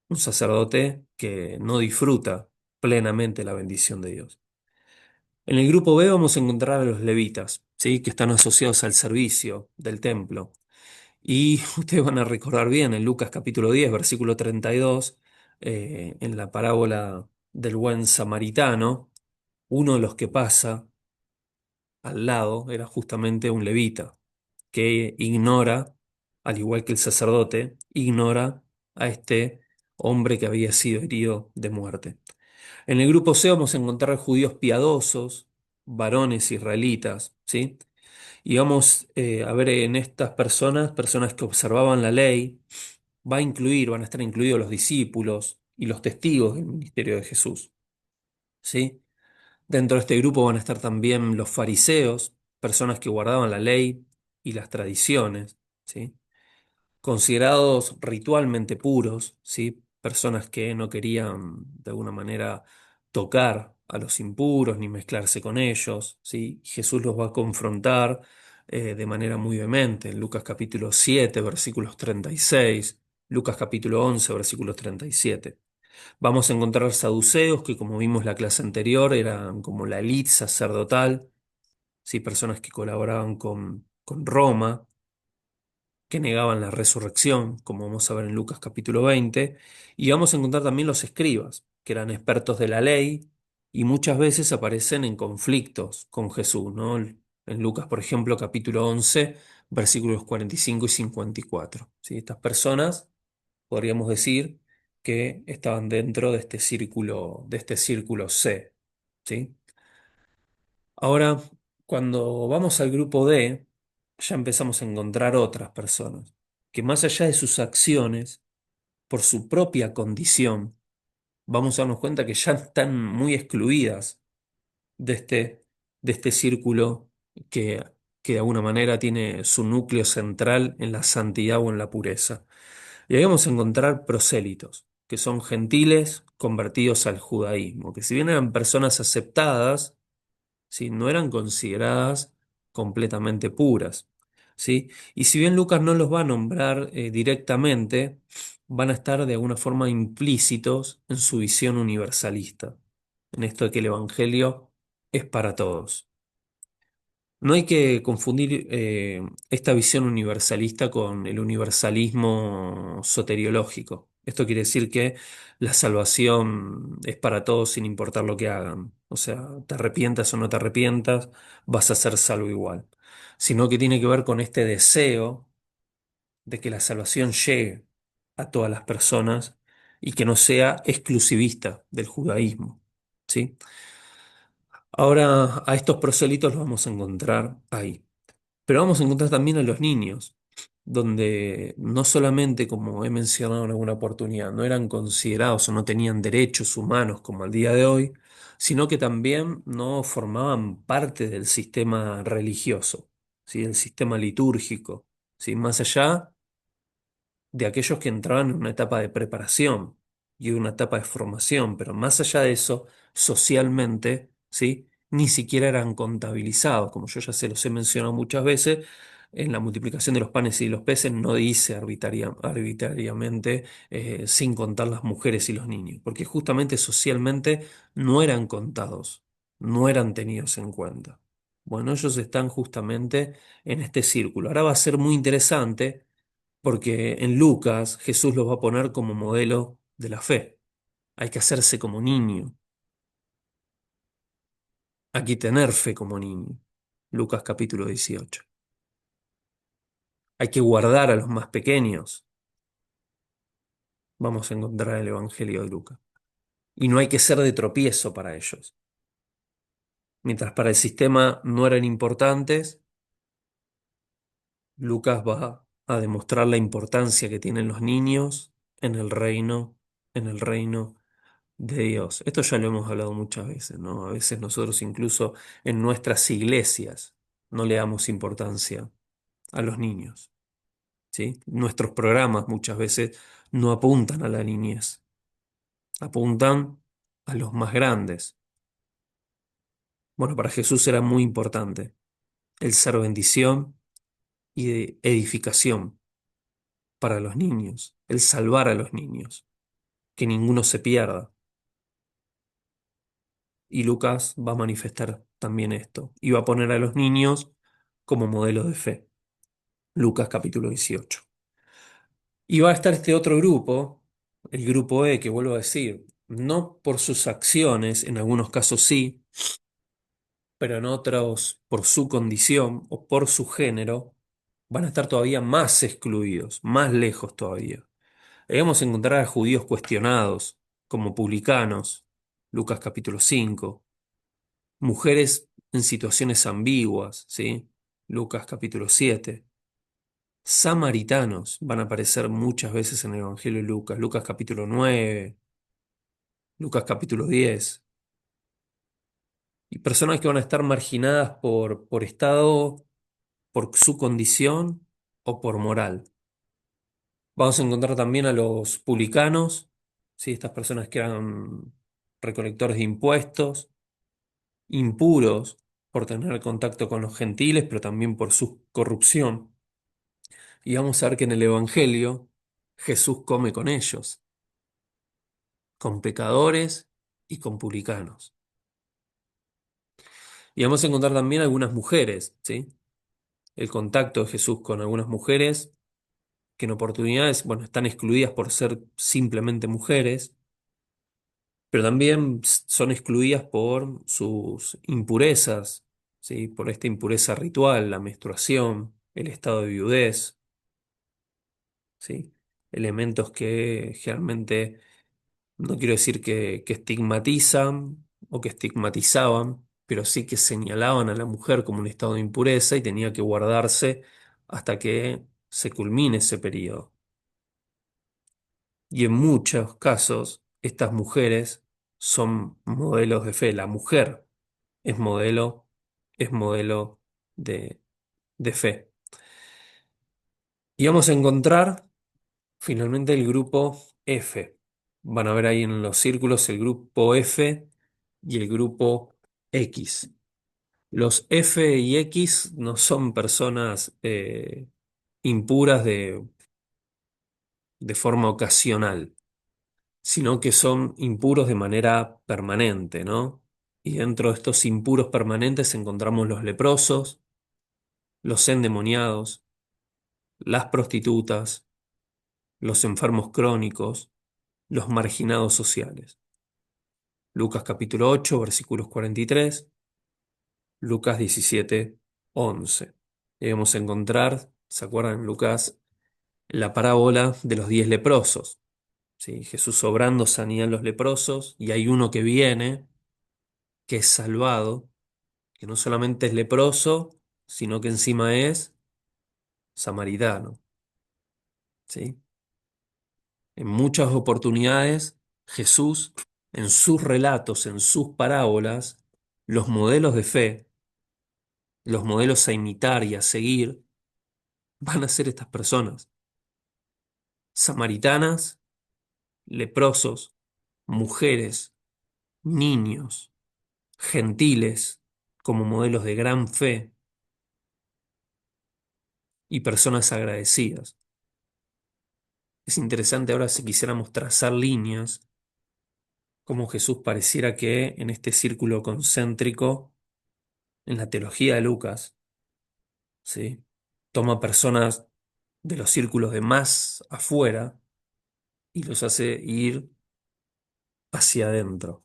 un sacerdote que no disfruta plenamente la bendición de Dios. En el grupo B vamos a encontrar a los levitas, ¿sí? Que están asociados al servicio del templo. Y ustedes van a recordar bien en Lucas capítulo 10, versículo 32, en la parábola del buen samaritano, uno de los que pasa al lado era justamente un levita, que ignora, al igual que el sacerdote, ignora a este hombre que había sido herido de muerte. En el grupo C vamos a encontrar judíos piadosos, varones israelitas, ¿sí? Y vamos a ver en estas personas, personas que observaban la ley, van a estar incluidos los discípulos y los testigos del ministerio de Jesús, ¿sí? Dentro de este grupo van a estar también los fariseos, personas que guardaban la ley y las tradiciones, ¿sí? Considerados ritualmente puros, ¿sí? Personas que no querían de alguna manera tocar a los impuros ni mezclarse con ellos, ¿sí? Jesús los va a confrontar de manera muy vehemente en Lucas capítulo 7, versículos 36, Lucas capítulo 11, versículos 37. Vamos a encontrar saduceos que, como vimos la clase anterior, eran como la élite sacerdotal, ¿sí? Personas que colaboraban con Roma, que negaban la resurrección, como vamos a ver en Lucas capítulo 20, y vamos a encontrar también los escribas, que eran expertos de la ley y muchas veces aparecen en conflictos con Jesús, ¿no? En Lucas, por ejemplo, capítulo 11, versículos 45 y 54. ¿Sí? Estas personas, podríamos decir, que estaban dentro de este círculo C, ¿sí? Ahora, cuando vamos al grupo D, ya empezamos a encontrar otras personas que más allá de sus acciones, por su propia condición, vamos a darnos cuenta que ya están muy excluidas de de este círculo que, que de alguna manera tiene su núcleo central en la santidad o en la pureza. Y ahí vamos a encontrar prosélitos, que son gentiles convertidos al judaísmo, que si bien eran personas aceptadas, ¿sí? No eran consideradas completamente puras, ¿sí? Y si bien Lucas no los va a nombrar directamente, van a estar de alguna forma implícitos en su visión universalista, en esto de que el Evangelio es para todos. No hay que confundir esta visión universalista con el universalismo soteriológico. Esto quiere decir que la salvación es para todos sin importar lo que hagan. O sea, te arrepientas o no te arrepientas, vas a ser salvo igual. Sino que tiene que ver con este deseo de que la salvación llegue a todas las personas y que no sea exclusivista del judaísmo, ¿sí? Ahora a estos prosélitos los vamos a encontrar ahí. Pero vamos a encontrar también a los niños, donde no solamente, como he mencionado en alguna oportunidad, no eran considerados o no tenían derechos humanos como al día de hoy, sino que también no formaban parte del sistema religioso, ¿sí? El sistema litúrgico, ¿sí? Más allá de aquellos que entraban en una etapa de preparación y una etapa de formación, pero más allá de eso, socialmente, ¿sí? Ni siquiera eran contabilizados, como yo ya se los he mencionado muchas veces, en la multiplicación de los panes y los peces no dice arbitrariamente sin contar las mujeres y los niños, porque justamente socialmente no eran contados, no eran tenidos en cuenta. Bueno, ellos están justamente en este círculo. Ahora va a ser muy interesante porque en Lucas Jesús los va a poner como modelo de la fe. Hay que hacerse como niño. Hay que tener fe como niño. Lucas capítulo 18. Hay que guardar a los más pequeños. Vamos a encontrar el Evangelio de Lucas. Y no hay que ser de tropiezo para ellos. Mientras para el sistema no eran importantes, Lucas va a demostrar la importancia que tienen los niños en el reino de Dios. Esto ya lo hemos hablado muchas veces, ¿no? A veces nosotros incluso en nuestras iglesias no le damos importancia a los niños, ¿sí? Nuestros programas muchas veces no apuntan a la niñez, apuntan a los más grandes. Bueno, para Jesús era muy importante el ser bendición y de edificación para los niños, el salvar a los niños, que ninguno se pierda. Y Lucas va a manifestar también esto y va a poner a los niños como modelo de fe. Lucas capítulo 18. Y va a estar este otro grupo, el grupo E, que vuelvo a decir, no por sus acciones, en algunos casos sí, pero en otros por su condición o por su género, van a estar todavía más excluidos, más lejos todavía. Ahí vamos a encontrar a judíos cuestionados, como publicanos, Lucas capítulo 5, mujeres en situaciones ambiguas, ¿sí? Lucas capítulo 7. Samaritanos van a aparecer muchas veces en el Evangelio de Lucas. Lucas capítulo 9, Lucas capítulo 10. Y personas que van a estar marginadas por estado, por su condición o por moral. Vamos a encontrar también a los publicanos, ¿sí? Estas personas que eran recolectores de impuestos, impuros por tener contacto con los gentiles, pero también por su corrupción. Y vamos a ver que en el Evangelio Jesús come con ellos, con pecadores y con publicanos. Y vamos a encontrar también algunas mujeres, ¿sí? El contacto de Jesús con algunas mujeres que en oportunidades, bueno, están excluidas por ser simplemente mujeres, pero también son excluidas por sus impurezas, ¿sí? Por esta impureza ritual, la menstruación, el estado de viudez, ¿sí? Elementos que generalmente no quiero decir que estigmatizan o que estigmatizaban, pero sí que señalaban a la mujer como un estado de impureza y tenía que guardarse hasta que se culmine ese periodo. Y en muchos casos, estas mujeres son modelos de fe. La mujer es modelo de, de fe. Y vamos a encontrar finalmente el grupo F. Van a ver ahí en los círculos el grupo F y el grupo X. Los F y X no son personas impuras de forma ocasional, sino que son impuros de manera permanente, ¿no? Y dentro de estos impuros permanentes encontramos los leprosos, los endemoniados, las prostitutas, los enfermos crónicos, los marginados sociales. Lucas capítulo 8, versículos 43, Lucas 17, 11. Debemos encontrar, ¿se acuerdan? Lucas la parábola de los 10 leprosos. ¿Sí? Jesús obrando sanidad en los leprosos y hay uno que viene, que es salvado, que no solamente es leproso, sino que encima es samaritano. ¿Sí? En muchas oportunidades, Jesús, en sus relatos, en sus parábolas, los modelos de fe, los modelos a imitar y a seguir, van a ser estas personas, samaritanas, leprosos, mujeres, niños, gentiles, como modelos de gran fe y personas agradecidas. Es interesante ahora si quisiéramos trazar líneas, como Jesús pareciera que en este círculo concéntrico, en la teología de Lucas, ¿sí? Toma personas de los círculos de más afuera y los hace ir hacia adentro.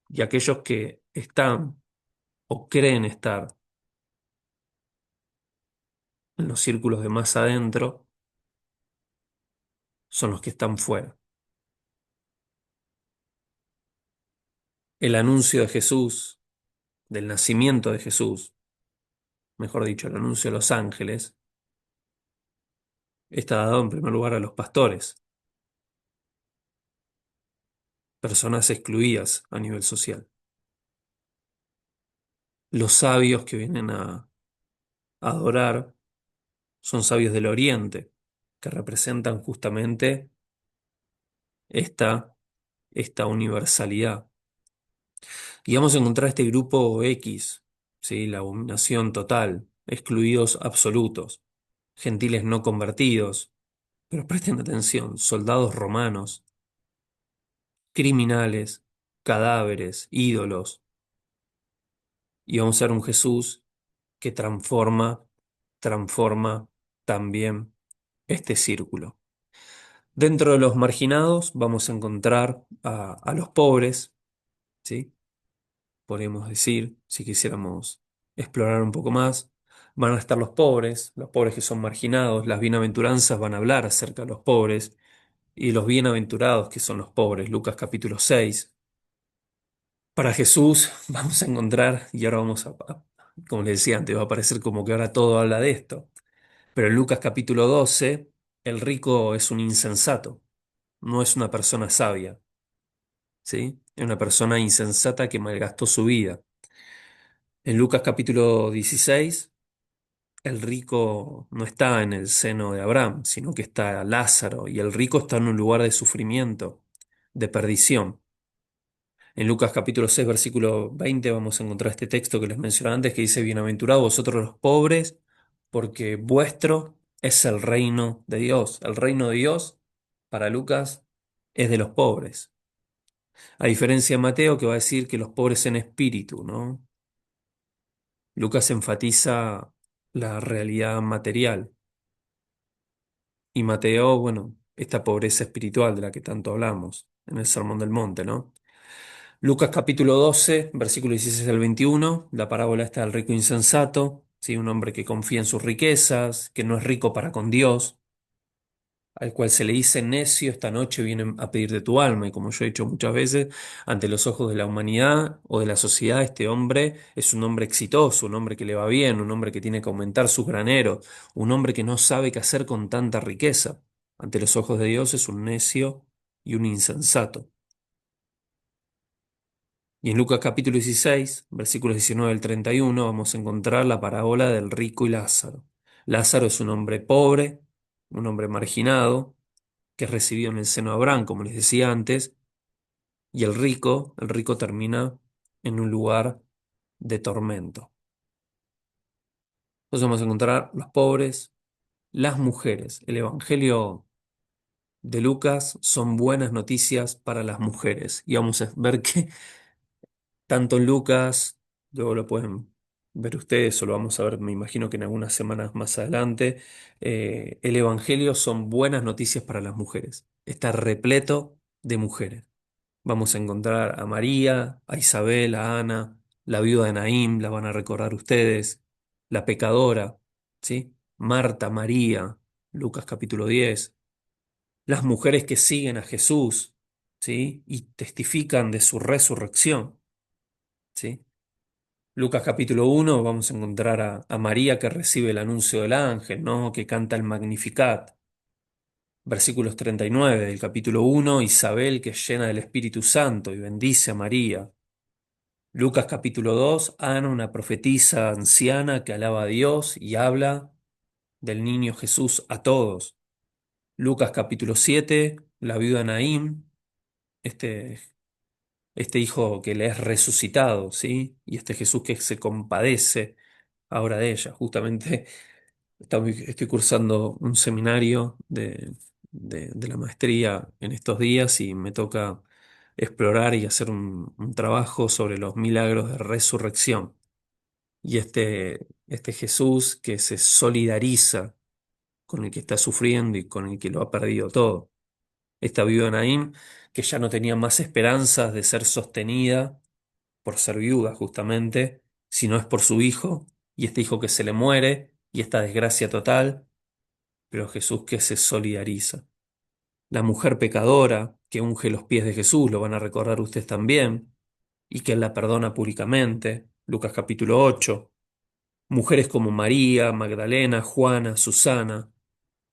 Y aquellos que están o creen estar en los círculos de más adentro son los que están fuera. El anuncio de Jesús, del nacimiento de Jesús, mejor dicho, el anuncio de los ángeles, está dado en primer lugar a los pastores, personas excluidas a nivel social. Los sabios que vienen a adorar son sabios del Oriente, que representan justamente esta, esta universalidad. Y vamos a encontrar este grupo X, ¿sí? La abominación total, excluidos absolutos, gentiles no convertidos, pero presten atención, soldados romanos, criminales, cadáveres, ídolos, y vamos a ver un Jesús que transforma también este círculo. Dentro de los marginados vamos a encontrar a los pobres, ¿sí? Podemos decir, si quisiéramos explorar un poco más, van a estar los pobres que son marginados, las bienaventuranzas van a hablar acerca de los pobres, y los bienaventurados que son los pobres, Lucas capítulo 6. Para Jesús vamos a encontrar, y ahora como les decía antes, va a parecer como que ahora todo habla de esto, pero en Lucas capítulo 12, el rico es un insensato, no es una persona sabia, ¿sí? Es una persona insensata que malgastó su vida. En Lucas capítulo 16, el rico no está en el seno de Abraham, sino que está Lázaro, y el rico está en un lugar de sufrimiento, de perdición. En Lucas capítulo 6, versículo 20 vamos a encontrar este texto que les mencioné antes que dice, bienaventurados vosotros los pobres, porque vuestro es el reino de Dios. El reino de Dios, para Lucas, es de los pobres. A diferencia de Mateo, que va a decir que los pobres en espíritu, ¿no? Lucas enfatiza la realidad material. Y Mateo, bueno, esta pobreza espiritual de la que tanto hablamos en el Sermón del Monte, ¿no? Lucas capítulo 12, versículo 16 al 21, la parábola está del rico insensato, ¿sí? Un hombre que confía en sus riquezas, que no es rico para con Dios, al cual se le dice necio, esta noche vienen a pedir de tu alma, y como yo he dicho muchas veces, ante los ojos de la humanidad o de la sociedad, este hombre es un hombre exitoso, un hombre que le va bien, un hombre que tiene que aumentar sus graneros, un hombre que no sabe qué hacer con tanta riqueza. Ante los ojos de Dios es un necio y un insensato. Y en Lucas capítulo 16, versículos 19 al 31, vamos a encontrar la parábola del rico y Lázaro. Lázaro es un hombre pobre, un hombre marginado, que es recibido en el seno de Abraham, como les decía antes, y el rico termina en un lugar de tormento. Entonces vamos a encontrar los pobres, las mujeres. El Evangelio de Lucas son buenas noticias para las mujeres. Y vamos a ver que tanto en Lucas, luego lo pueden ver ustedes o lo vamos a ver, me imagino que en algunas semanas más adelante, el Evangelio son buenas noticias para las mujeres. Está repleto de mujeres. Vamos a encontrar a María, a Isabel, a Ana, la viuda de Naín, la van a recordar ustedes, la pecadora, ¿sí? Marta, María, Lucas capítulo 10, las mujeres que siguen a Jesús, ¿sí? Y testifican de su resurrección, ¿sí? Lucas capítulo 1 vamos a encontrar a María que recibe el anuncio del ángel, ¿no? Que canta el Magnificat. Versículos 39 del capítulo 1, Isabel que es llena del Espíritu Santo y bendice a María. Lucas capítulo 2, Ana, una profetisa anciana que alaba a Dios y habla del niño Jesús a todos. Lucas capítulo 7, la viuda Naín, este, este hijo que le es resucitado, ¿sí? Y este Jesús que se compadece ahora de ella. Justamente estoy cursando un seminario de la maestría en estos días y me toca explorar y hacer un trabajo sobre los milagros de resurrección. Y este Jesús que se solidariza con el que está sufriendo y con el que lo ha perdido todo. Esta viuda Naín, que ya no tenía más esperanzas de ser sostenida por ser viuda justamente, si no es por su hijo, y este hijo que se le muere, y esta desgracia total, pero Jesús que se solidariza. La mujer pecadora que unge los pies de Jesús, lo van a recordar ustedes también, y que él la perdona públicamente, Lucas capítulo 8. Mujeres como María, Magdalena, Juana, Susana,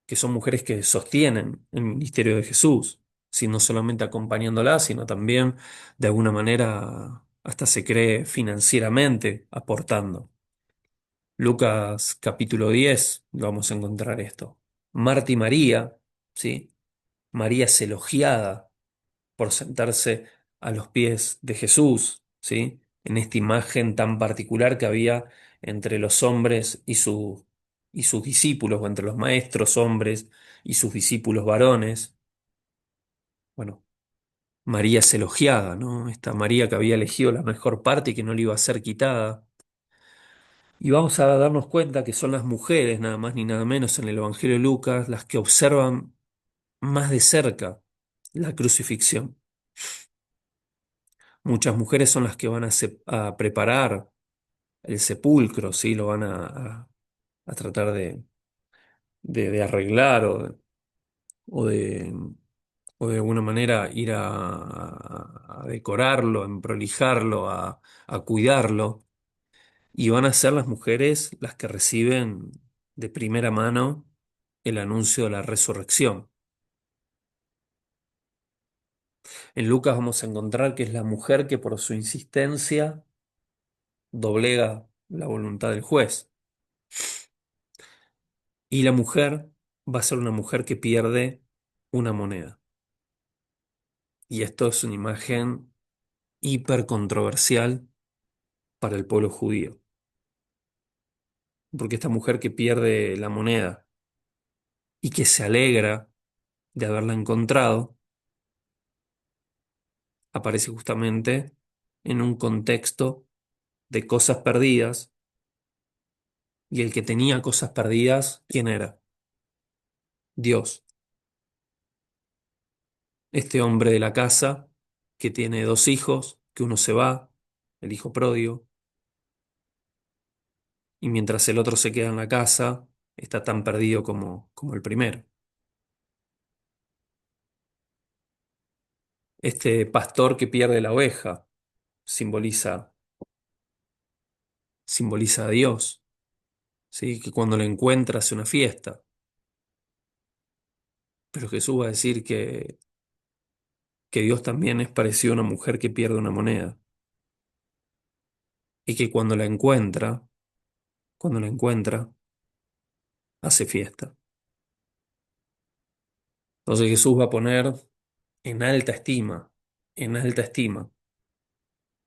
que son mujeres que sostienen el ministerio de Jesús, si no solamente acompañándola, sino también de alguna manera hasta se cree financieramente aportando. Lucas capítulo 10, vamos a encontrar esto. Marta y María, ¿sí? María es elogiada por sentarse a los pies de Jesús, ¿sí? En esta imagen tan particular que había entre los hombres y sus discípulos, o entre los maestros hombres y sus discípulos varones. Bueno, María es elogiada, ¿no? Esta María que había elegido la mejor parte y que no le iba a ser quitada. Y vamos a darnos cuenta que son las mujeres, nada más ni nada menos, en el Evangelio de Lucas, las que observan más de cerca la crucifixión. Muchas mujeres son las que van a preparar el sepulcro, ¿sí? Lo van a tratar de arreglar o de, o de alguna manera ir a decorarlo, a emprolijarlo, a cuidarlo. Y van a ser las mujeres las que reciben de primera mano el anuncio de la resurrección. En Lucas vamos a encontrar que es la mujer que por su insistencia doblega la voluntad del juez. Y la mujer va a ser una mujer que pierde una moneda. Y esto es una imagen hiper controversial para el pueblo judío. Porque esta mujer que pierde la moneda y que se alegra de haberla encontrado, aparece justamente en un contexto de cosas perdidas. Y el que tenía cosas perdidas, ¿quién era? Dios. Este hombre de la casa que tiene dos hijos, que uno se va, el hijo pródigo, y mientras el otro se queda en la casa, está tan perdido como el primero. Este pastor que pierde la oveja simboliza, simboliza a Dios, ¿sí? Que cuando lo encuentra hace una fiesta. Pero Jesús va a decir que Dios también es parecido a una mujer que pierde una moneda y que cuando la encuentra, hace fiesta. Entonces Jesús va a poner en alta estima, en alta estima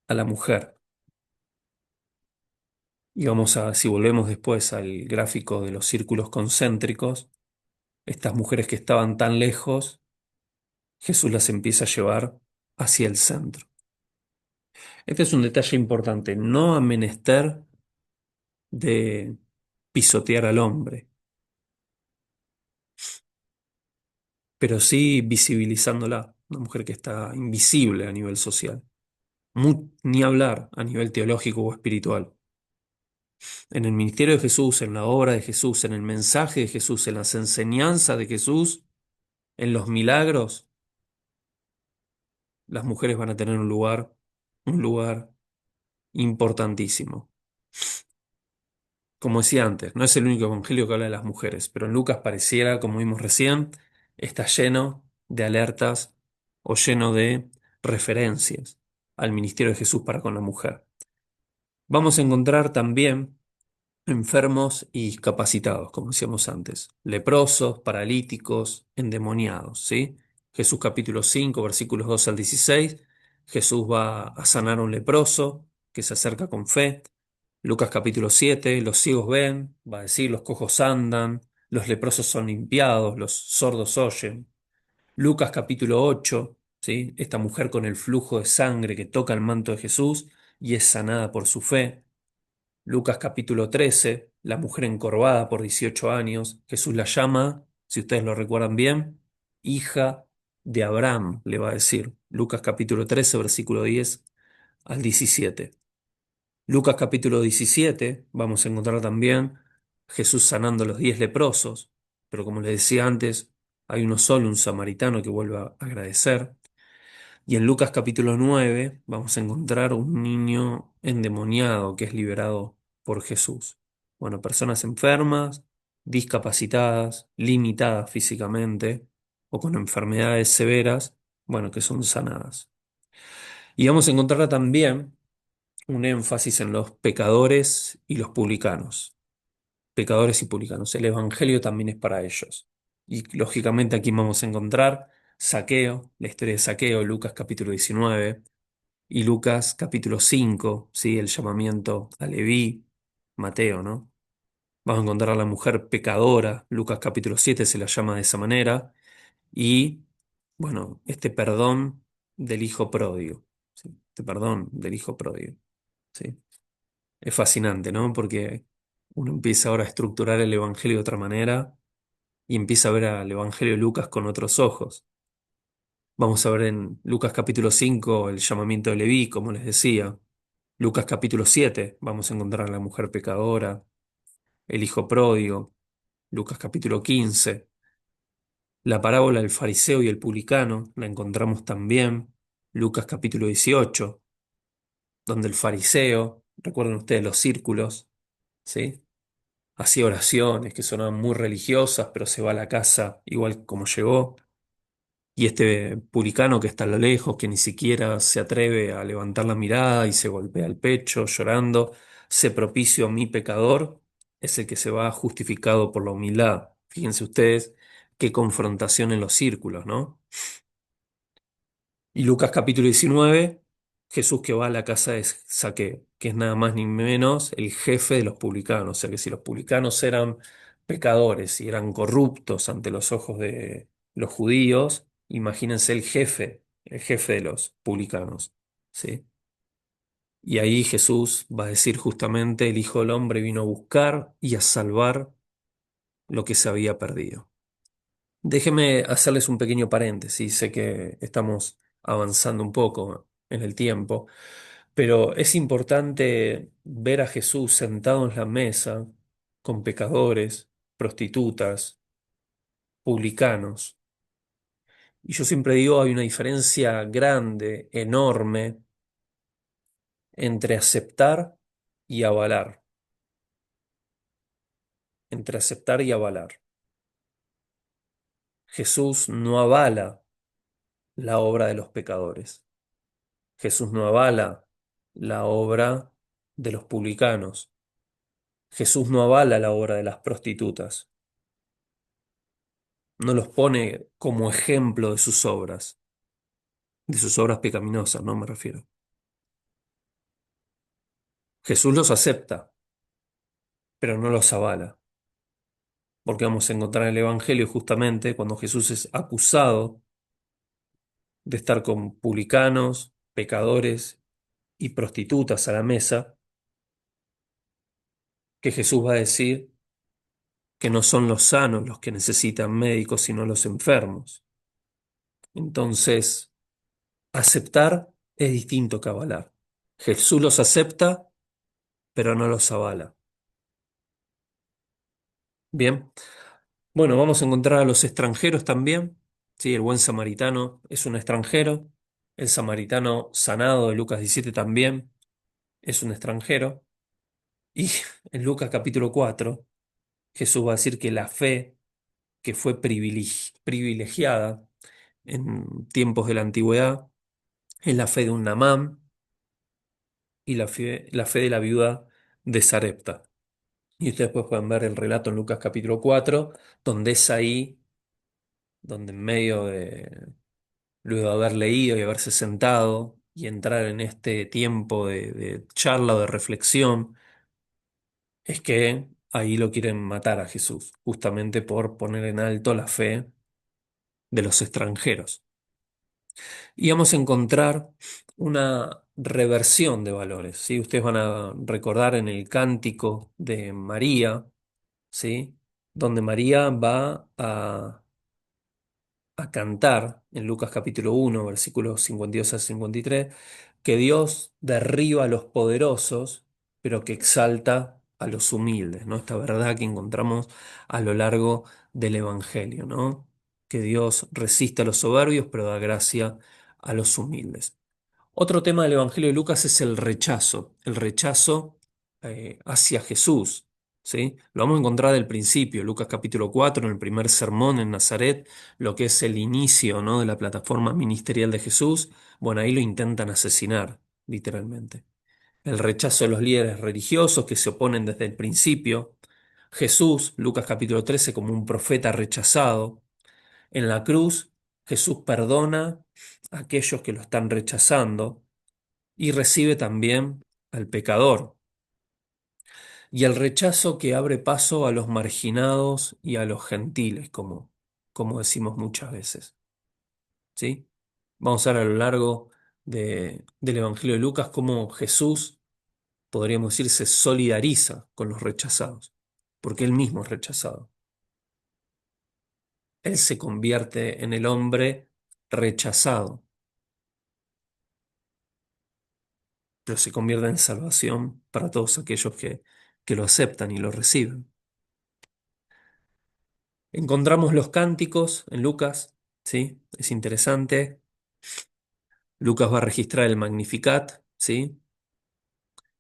a la mujer. Y vamos a, si volvemos después al gráfico de los círculos concéntricos, estas mujeres que estaban tan lejos, Jesús las empieza a llevar hacia el centro. Este es un detalle importante, no a menester de pisotear al hombre, pero sí visibilizándola, una mujer que está invisible a nivel social, ni hablar a nivel teológico o espiritual. En el ministerio de Jesús, en la obra de Jesús, en el mensaje de Jesús, en las enseñanzas de Jesús, en los milagros, las mujeres van a tener un lugar importantísimo. Como decía antes, no es el único evangelio que habla de las mujeres, pero en Lucas pareciera, como vimos recién, está lleno de alertas o lleno de referencias al ministerio de Jesús para con la mujer. Vamos a encontrar también enfermos y discapacitados, como decíamos antes, leprosos, paralíticos, endemoniados, ¿sí? Jesús capítulo 5, versículos 12 al 16, Jesús va a sanar a un leproso que se acerca con fe. Lucas capítulo 7, los ciegos ven, va a decir, los cojos andan, los leprosos son limpiados, los sordos oyen. Lucas capítulo 8, ¿sí? Esta mujer con el flujo de sangre que toca el manto de Jesús y es sanada por su fe. Lucas capítulo 13, la mujer encorvada por 18 años, Jesús la llama, si ustedes lo recuerdan bien, hija de Abraham, le va a decir. Lucas capítulo 13, versículo 10 al 17. Lucas capítulo 17, vamos a encontrar también Jesús sanando a los 10 leprosos, pero como les decía antes, hay uno solo, un samaritano que vuelve a agradecer. Y en Lucas capítulo 9 vamos a encontrar un niño endemoniado que es liberado por Jesús. Bueno, personas enfermas, discapacitadas, limitadas físicamente o con enfermedades severas, bueno, que son sanadas. Y vamos a encontrar también un énfasis en los pecadores y los publicanos. Pecadores y publicanos. El evangelio también es para ellos. Y lógicamente aquí vamos a encontrar Zaqueo, la historia de Zaqueo, Lucas capítulo 19 y Lucas capítulo 5, ¿sí? El llamamiento a Leví, Mateo, ¿no? Vamos a encontrar a la mujer pecadora, Lucas capítulo 7 se la llama de esa manera, y, bueno, este perdón del hijo pródigo, ¿sí? Este perdón del hijo pródigo, ¿sí? Es fascinante, ¿no? Porque uno empieza ahora a estructurar el evangelio de otra manera y empieza a ver al evangelio de Lucas con otros ojos. Vamos a ver en Lucas capítulo 5 el llamamiento de Leví, como les decía. Lucas capítulo 7 vamos a encontrar a la mujer pecadora, el hijo pródigo. Lucas capítulo 15 la parábola del fariseo y el publicano, la encontramos también. Lucas capítulo 18 donde el fariseo, recuerden ustedes los círculos, ¿sí? Hacía oraciones que sonaban muy religiosas, pero se va a la casa igual como llegó. Y este publicano que está a lo lejos, que ni siquiera se atreve a levantar la mirada y se golpea el pecho llorando, sé propicio a mi pecador, es el que se va justificado por la humildad. Fíjense ustedes qué confrontación en los círculos, ¿no? Y Lucas capítulo 19, Jesús que va a la casa de Zaqueo, que es nada más ni menos el jefe de los publicanos. O sea que si los publicanos eran pecadores y eran corruptos ante los ojos de los judíos, imagínense el jefe de los publicanos, ¿sí? Y ahí Jesús va a decir justamente, el Hijo del Hombre vino a buscar y a salvar lo que se había perdido. Déjeme hacerles un pequeño paréntesis, sé que estamos avanzando un poco en el tiempo, pero es importante ver a Jesús sentado en la mesa con pecadores, prostitutas, publicanos. Y yo siempre digo, hay una diferencia grande, enorme, entre aceptar y avalar, entre aceptar y avalar. Jesús no avala la obra de los pecadores. Jesús no avala la obra de los publicanos. Jesús no avala la obra de las prostitutas. No los pone como ejemplo de sus obras pecaminosas, no me refiero. Jesús los acepta, pero no los avala. Porque vamos a encontrar en el Evangelio justamente cuando Jesús es acusado de estar con publicanos, pecadores y prostitutas a la mesa, que Jesús va a decir que no son los sanos los que necesitan médicos, sino los enfermos. Entonces, aceptar es distinto que avalar. Jesús los acepta, pero no los avala. Bien. Bueno, vamos a encontrar a los extranjeros también. Sí, el buen samaritano es un extranjero. El samaritano sanado de Lucas 17 también es un extranjero. Y en Lucas capítulo 4 Jesús va a decir que la fe que fue privilegiada en tiempos de la antigüedad es la fe de un Namán y la fe de la viuda de Sarepta. Y ustedes después pueden ver el relato en Lucas capítulo 4 donde es ahí, donde en medio de, luego de haber leído y haberse sentado y entrar en este tiempo de charla o de reflexión, es que ahí lo quieren matar a Jesús, justamente por poner en alto la fe de los extranjeros. Y vamos a encontrar una reversión de valores, ¿sí? Ustedes van a recordar en el cántico de María, ¿sí? Donde María va a cantar en Lucas capítulo 1, versículos 52 a 53, que Dios derriba a los poderosos, pero que exalta a los humildes, ¿no? Esta verdad que encontramos a lo largo del Evangelio, ¿no? Que Dios resiste a los soberbios, pero da gracia a los humildes. Otro tema del Evangelio de Lucas es el rechazo hacia Jesús, ¿sí? Lo vamos a encontrar del principio, Lucas capítulo 4, en el primer sermón en Nazaret, lo que es el inicio, ¿no?, de la plataforma ministerial de Jesús. Bueno, ahí lo intentan asesinar, literalmente. El rechazo de los líderes religiosos que se oponen desde el principio. Jesús, Lucas capítulo 13, como un profeta rechazado. En la cruz, Jesús perdona a aquellos que lo están rechazando y recibe también al pecador, y el rechazo que abre paso a los marginados y a los gentiles, como decimos muchas veces, ¿sí? Vamos a ver a lo largo del Evangelio de Lucas cómo Jesús, podríamos decir, se solidariza con los rechazados, porque él mismo es rechazado. Él se convierte en el hombre rechazado, pero se convierte en salvación para todos aquellos que lo aceptan y lo reciben. Encontramos los cánticos en Lucas, ¿sí? Es interesante. Lucas va a registrar el Magnificat, ¿sí?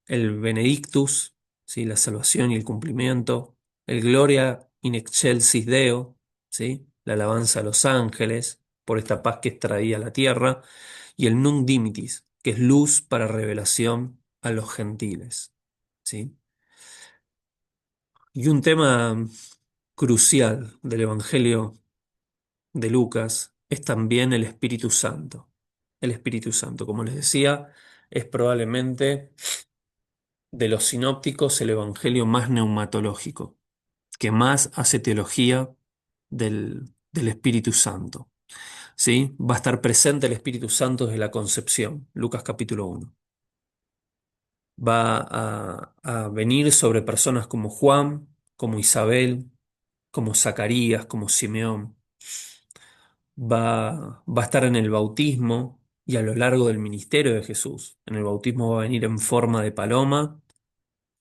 El Benedictus, ¿sí? La salvación y el cumplimiento. El Gloria in excelsis Deo, ¿sí? La alabanza a los ángeles por esta paz que traía a la tierra. Y el Nunc Dimittis, que es luz para revelación a los gentiles, ¿sí? Y un tema crucial del Evangelio de Lucas es también el Espíritu Santo. El Espíritu Santo, como les decía, es probablemente de los sinópticos el evangelio más neumatológico, que más hace teología del Espíritu Santo. ¿Sí? Va a estar presente el Espíritu Santo desde la concepción, Lucas capítulo 1. Va a venir sobre personas como Juan, como Isabel, como Zacarías, como Simeón. Va a estar en el bautismo y a lo largo del ministerio de Jesús. En el bautismo va a venir en forma de paloma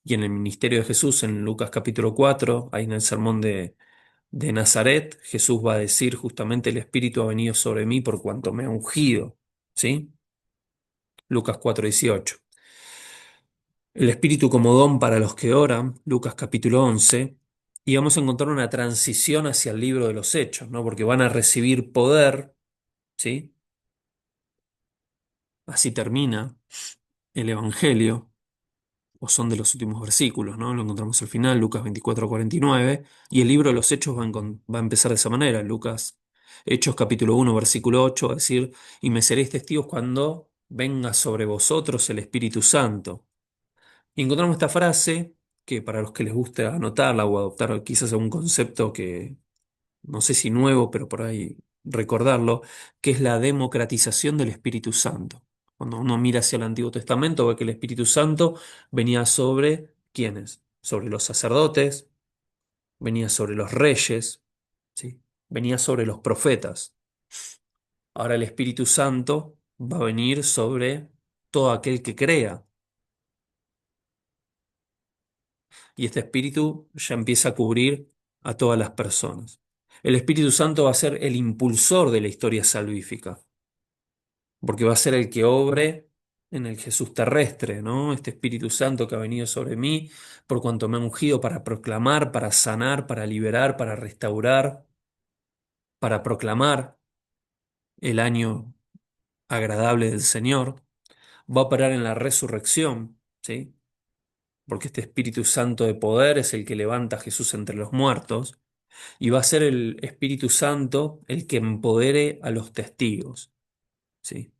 y en el ministerio de Jesús, en Lucas capítulo 4, ahí en el sermón de Nazaret, Jesús va a decir justamente el Espíritu ha venido sobre mí por cuanto me ha ungido. ¿Sí? Lucas 4:18. El Espíritu como don para los que oran, Lucas capítulo 11. Y vamos a encontrar una transición hacia el libro de los Hechos, ¿no? Porque van a recibir poder, ¿sí? Así termina el Evangelio, o son de los últimos versículos, ¿no? Lo encontramos al final, Lucas 24:49, y el libro de los Hechos va a empezar de esa manera, Lucas, Hechos capítulo 1, versículo 8, a decir, y me seréis testigos cuando venga sobre vosotros el Espíritu Santo. Y encontramos esta frase, que para los que les guste anotarla o adoptar quizás algún concepto que no sé si nuevo, pero por ahí recordarlo, que es la democratización del Espíritu Santo. Cuando uno mira hacia el Antiguo Testamento, ve que el Espíritu Santo venía sobre ¿quiénes? Sobre los sacerdotes, venía sobre los reyes, ¿sí? Venía sobre los profetas. Ahora el Espíritu Santo va a venir sobre todo aquel que crea. Y este Espíritu ya empieza a cubrir a todas las personas. El Espíritu Santo va a ser el impulsor de la historia salvífica, porque va a ser el que obre en el Jesús terrestre, ¿no? Este Espíritu Santo que ha venido sobre mí, por cuanto me ha ungido para proclamar, para sanar, para liberar, para restaurar, para proclamar el año agradable del Señor. Va a operar en la resurrección, ¿sí? Porque este Espíritu Santo de poder es el que levanta a Jesús entre los muertos, y va a ser el Espíritu Santo el que empodere a los testigos, ¿sí?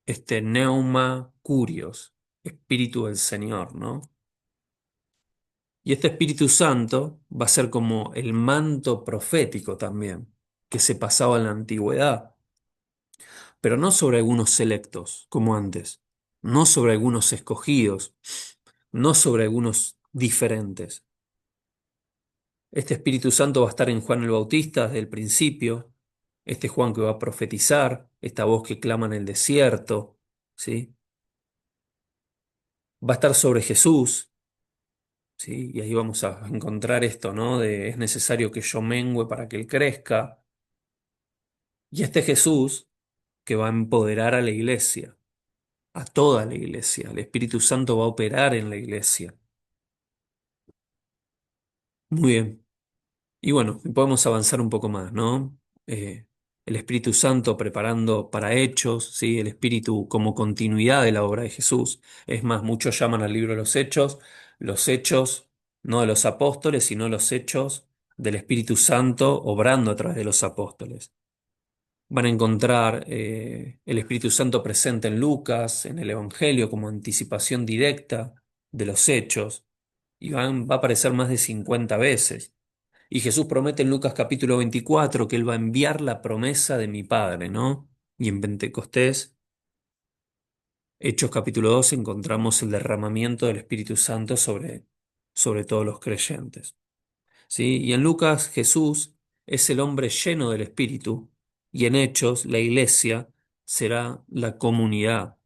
Este Neuma Curios, Espíritu del Señor, ¿no? Y este Espíritu Santo va a ser como el manto profético también, que se pasaba en la antigüedad, pero no sobre algunos selectos, como antes, no sobre algunos escogidos, no sobre algunos diferentes. Este Espíritu Santo va a estar en Juan el Bautista desde el principio, este Juan que va a profetizar, esta voz que clama en el desierto, ¿sí? Va a estar sobre Jesús, ¿sí? Y ahí vamos a encontrar esto, ¿no? De es necesario que yo mengüe para que Él crezca. Y este Jesús que va a empoderar a la iglesia, a toda la iglesia. El Espíritu Santo va a operar en la iglesia. Muy bien. Y bueno, podemos avanzar un poco más, ¿no? El Espíritu Santo preparando para hechos, ¿sí? El Espíritu como continuidad de la obra de Jesús. Es más, muchos llaman al libro los hechos no de los apóstoles, sino los hechos del Espíritu Santo obrando a través de los apóstoles. Van a encontrar el Espíritu Santo presente en Lucas, en el Evangelio, como anticipación directa de los hechos, y va a aparecer más de 50 veces. Y Jesús promete en Lucas capítulo 24 que Él va a enviar la promesa de mi Padre, ¿no? Y en Pentecostés, Hechos capítulo 12, encontramos el derramamiento del Espíritu Santo sobre todos los creyentes. ¿Sí? Y en Lucas Jesús es el hombre lleno del Espíritu, y en Hechos la iglesia será la comunidad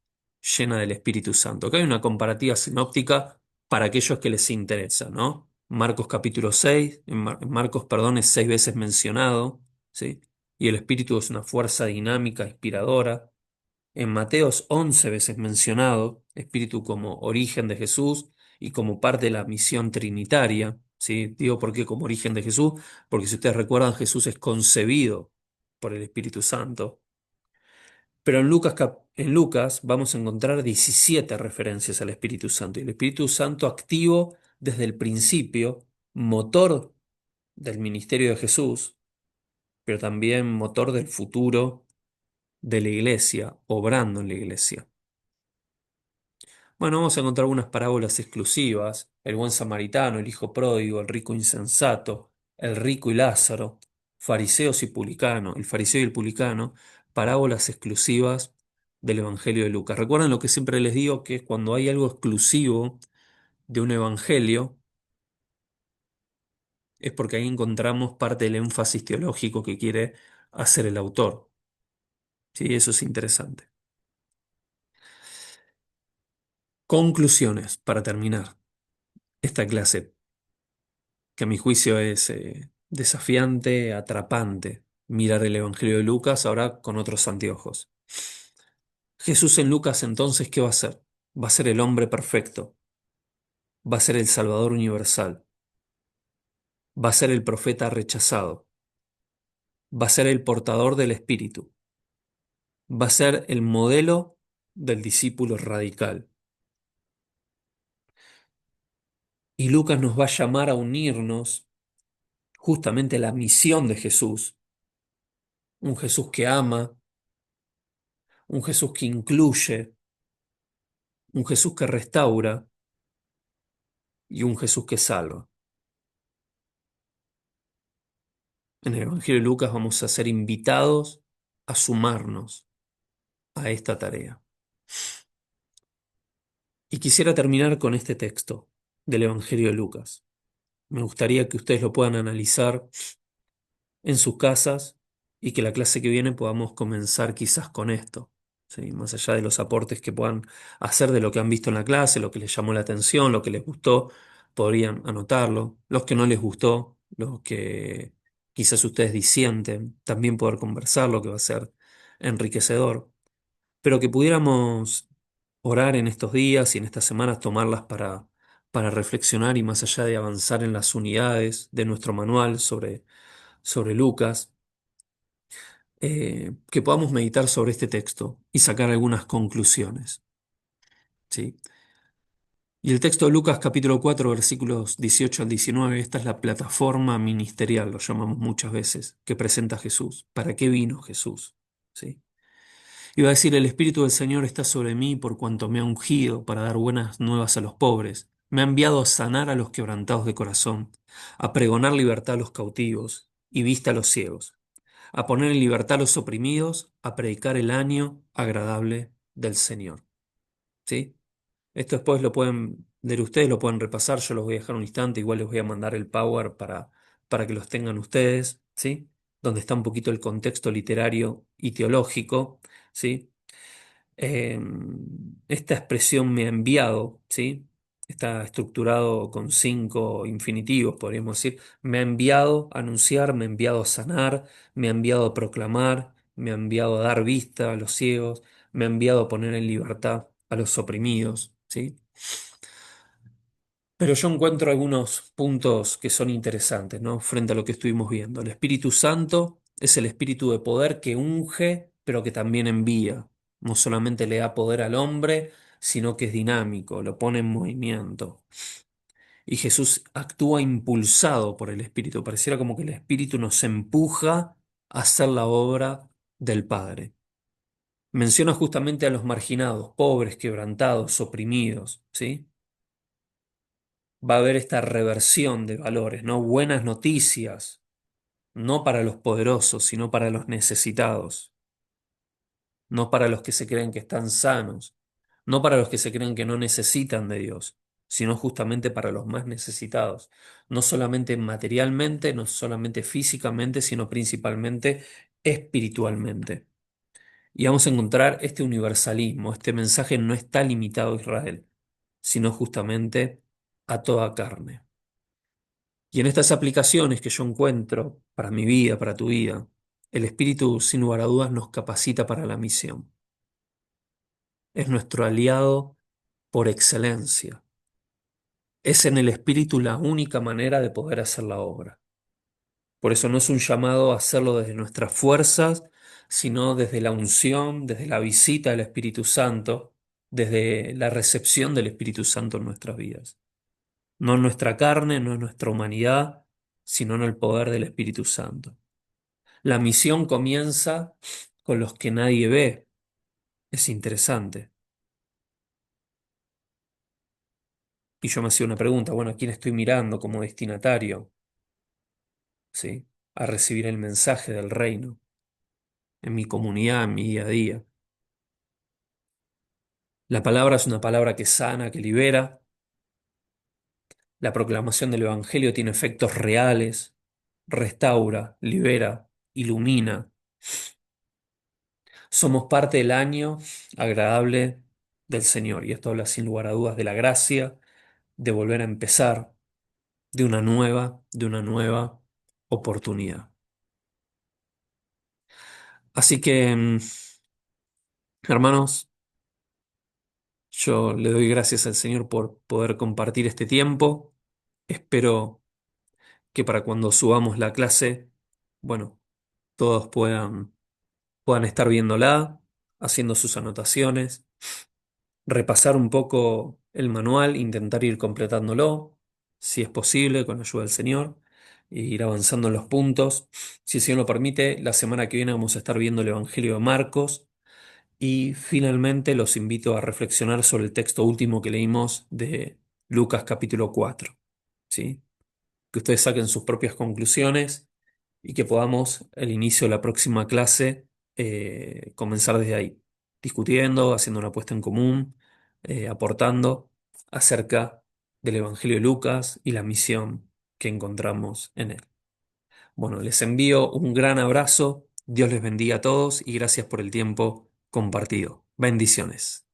llena del Espíritu Santo. Acá hay una comparativa sinóptica para aquellos que les interesa, ¿no? Marcos capítulo 6, en Marcos, perdón, es 6 veces mencionado, ¿sí? Y el Espíritu es una fuerza dinámica, inspiradora. En Mateos 11 veces mencionado, Espíritu como origen de Jesús y como parte de la misión trinitaria, ¿sí? Digo por qué como origen de Jesús, porque si ustedes recuerdan, Jesús es concebido por el Espíritu Santo. Pero en Lucas vamos a encontrar 17 referencias al Espíritu Santo, y el Espíritu Santo activo desde el principio, motor del ministerio de Jesús, pero también motor del futuro de la iglesia, obrando en la iglesia. Bueno, vamos a encontrar algunas parábolas exclusivas: el buen samaritano, el hijo pródigo, el rico insensato, el rico y Lázaro, fariseos y publicano, el fariseo y el publicano, parábolas exclusivas del Evangelio de Lucas. Recuerden lo que siempre les digo, que es cuando hay algo exclusivo de un evangelio, es porque ahí encontramos parte del énfasis teológico que quiere hacer el autor. Sí, eso es interesante. Conclusiones para terminar esta clase, que a mi juicio es desafiante, atrapante, mirar el Evangelio de Lucas ahora con otros anteojos. Jesús en Lucas entonces, ¿qué va a ser? Va a ser el hombre perfecto, va a ser el Salvador universal, va a ser el profeta rechazado, va a ser el portador del Espíritu, va a ser el modelo del discípulo radical. Y Lucas nos va a llamar a unirnos justamente a la misión de Jesús, un Jesús que ama, un Jesús que incluye, un Jesús que restaura y un Jesús que salva. En el Evangelio de Lucas vamos a ser invitados a sumarnos a esta tarea. Y quisiera terminar con este texto del Evangelio de Lucas. Me gustaría que ustedes lo puedan analizar en sus casas, y que la clase que viene podamos comenzar quizás con esto, ¿sí? Más allá de los aportes que puedan hacer de lo que han visto en la clase, lo que les llamó la atención, lo que les gustó, podrían anotarlo. Los que no les gustó, lo que quizás ustedes disienten, también poder conversar, lo que va a ser enriquecedor, pero que pudiéramos orar en estos días y en estas semanas, tomarlas para reflexionar y más allá de avanzar en las unidades de nuestro manual sobre Lucas, que podamos meditar sobre este texto y sacar algunas conclusiones, ¿sí? Y el texto de Lucas capítulo 4 versículos 18 al 19, esta es la plataforma ministerial, lo llamamos muchas veces, que presenta Jesús. ¿Para qué vino Jesús? ¿Sí? Iba a decir, el Espíritu del Señor está sobre mí por cuanto me ha ungido para dar buenas nuevas a los pobres. Me ha enviado a sanar a los quebrantados de corazón, a pregonar libertad a los cautivos y vista a los ciegos, a poner en libertad a los oprimidos, a predicar el año agradable del Señor. ¿Sí? Esto después lo pueden leer ustedes, lo pueden repasar, yo los voy a dejar un instante, igual les voy a mandar el Power para que los tengan ustedes, ¿sí? Donde está un poquito el contexto literario y teológico, ¿sí? Eh, Esta expresión me ha enviado, ¿sí? Está estructurado con 5 infinitivos, podríamos decir. Me ha enviado a anunciar, me ha enviado a sanar, me ha enviado a proclamar, me ha enviado a dar vista a los ciegos, me ha enviado a poner en libertad a los oprimidos, ¿sí? Pero yo encuentro algunos puntos que son interesantes, ¿no? Frente a lo que estuvimos viendo. El Espíritu Santo es el espíritu de poder que unge, pero que también envía. No solamente le da poder al hombre, sino que es dinámico, lo pone en movimiento. Y Jesús actúa impulsado por el Espíritu. Pareciera como que el Espíritu nos empuja a hacer la obra del Padre. Menciona justamente a los marginados, pobres, quebrantados, oprimidos, ¿sí? Va a haber esta reversión de valores, ¿no? Buenas noticias, no para los poderosos, sino para los necesitados, no para los que se creen que están sanos, no para los que se creen que no necesitan de Dios, sino justamente para los más necesitados, no solamente materialmente, no solamente físicamente, sino principalmente espiritualmente. Y vamos a encontrar este universalismo, este mensaje no está limitado a Israel, sino justamente a toda carne. Y en estas aplicaciones que yo encuentro para mi vida, para tu vida, el Espíritu, sin lugar a dudas, nos capacita para la misión. Es nuestro aliado por excelencia. Es en el Espíritu la única manera de poder hacer la obra. Por eso no es un llamado a hacerlo desde nuestras fuerzas, sino desde la unción, desde la visita del Espíritu Santo, desde la recepción del Espíritu Santo en nuestras vidas. No en nuestra carne, no en nuestra humanidad, sino en el poder del Espíritu Santo. La misión comienza con los que nadie ve. Es interesante. Y yo me hacía una pregunta, bueno, ¿a quién estoy mirando como destinatario? ¿Sí? A recibir el mensaje del reino en mi comunidad, en mi día a día. La palabra es una palabra que sana, que libera. La proclamación del Evangelio tiene efectos reales, restaura, libera, ilumina. Somos parte del año agradable del Señor. Y esto habla sin lugar a dudas de la gracia, de volver a empezar, de una nueva oportunidad. Así que, hermanos, yo le doy gracias al Señor por poder compartir este tiempo. Espero que para cuando subamos la clase, bueno, todos puedan estar viéndola, haciendo sus anotaciones, repasar un poco el manual, intentar ir completándolo, si es posible, con la ayuda del Señor, e ir avanzando en los puntos. Si el Señor lo permite, la semana que viene vamos a estar viendo el Evangelio de Marcos y finalmente los invito a reflexionar sobre el texto último que leímos de Lucas capítulo 4, ¿sí? Que ustedes saquen sus propias conclusiones y que podamos, el inicio de la próxima clase, comenzar desde ahí, discutiendo, haciendo una puesta en común, aportando acerca del Evangelio de Lucas y la misión que encontramos en él. Bueno, les envío un gran abrazo, Dios les bendiga a todos y gracias por el tiempo compartido. Bendiciones.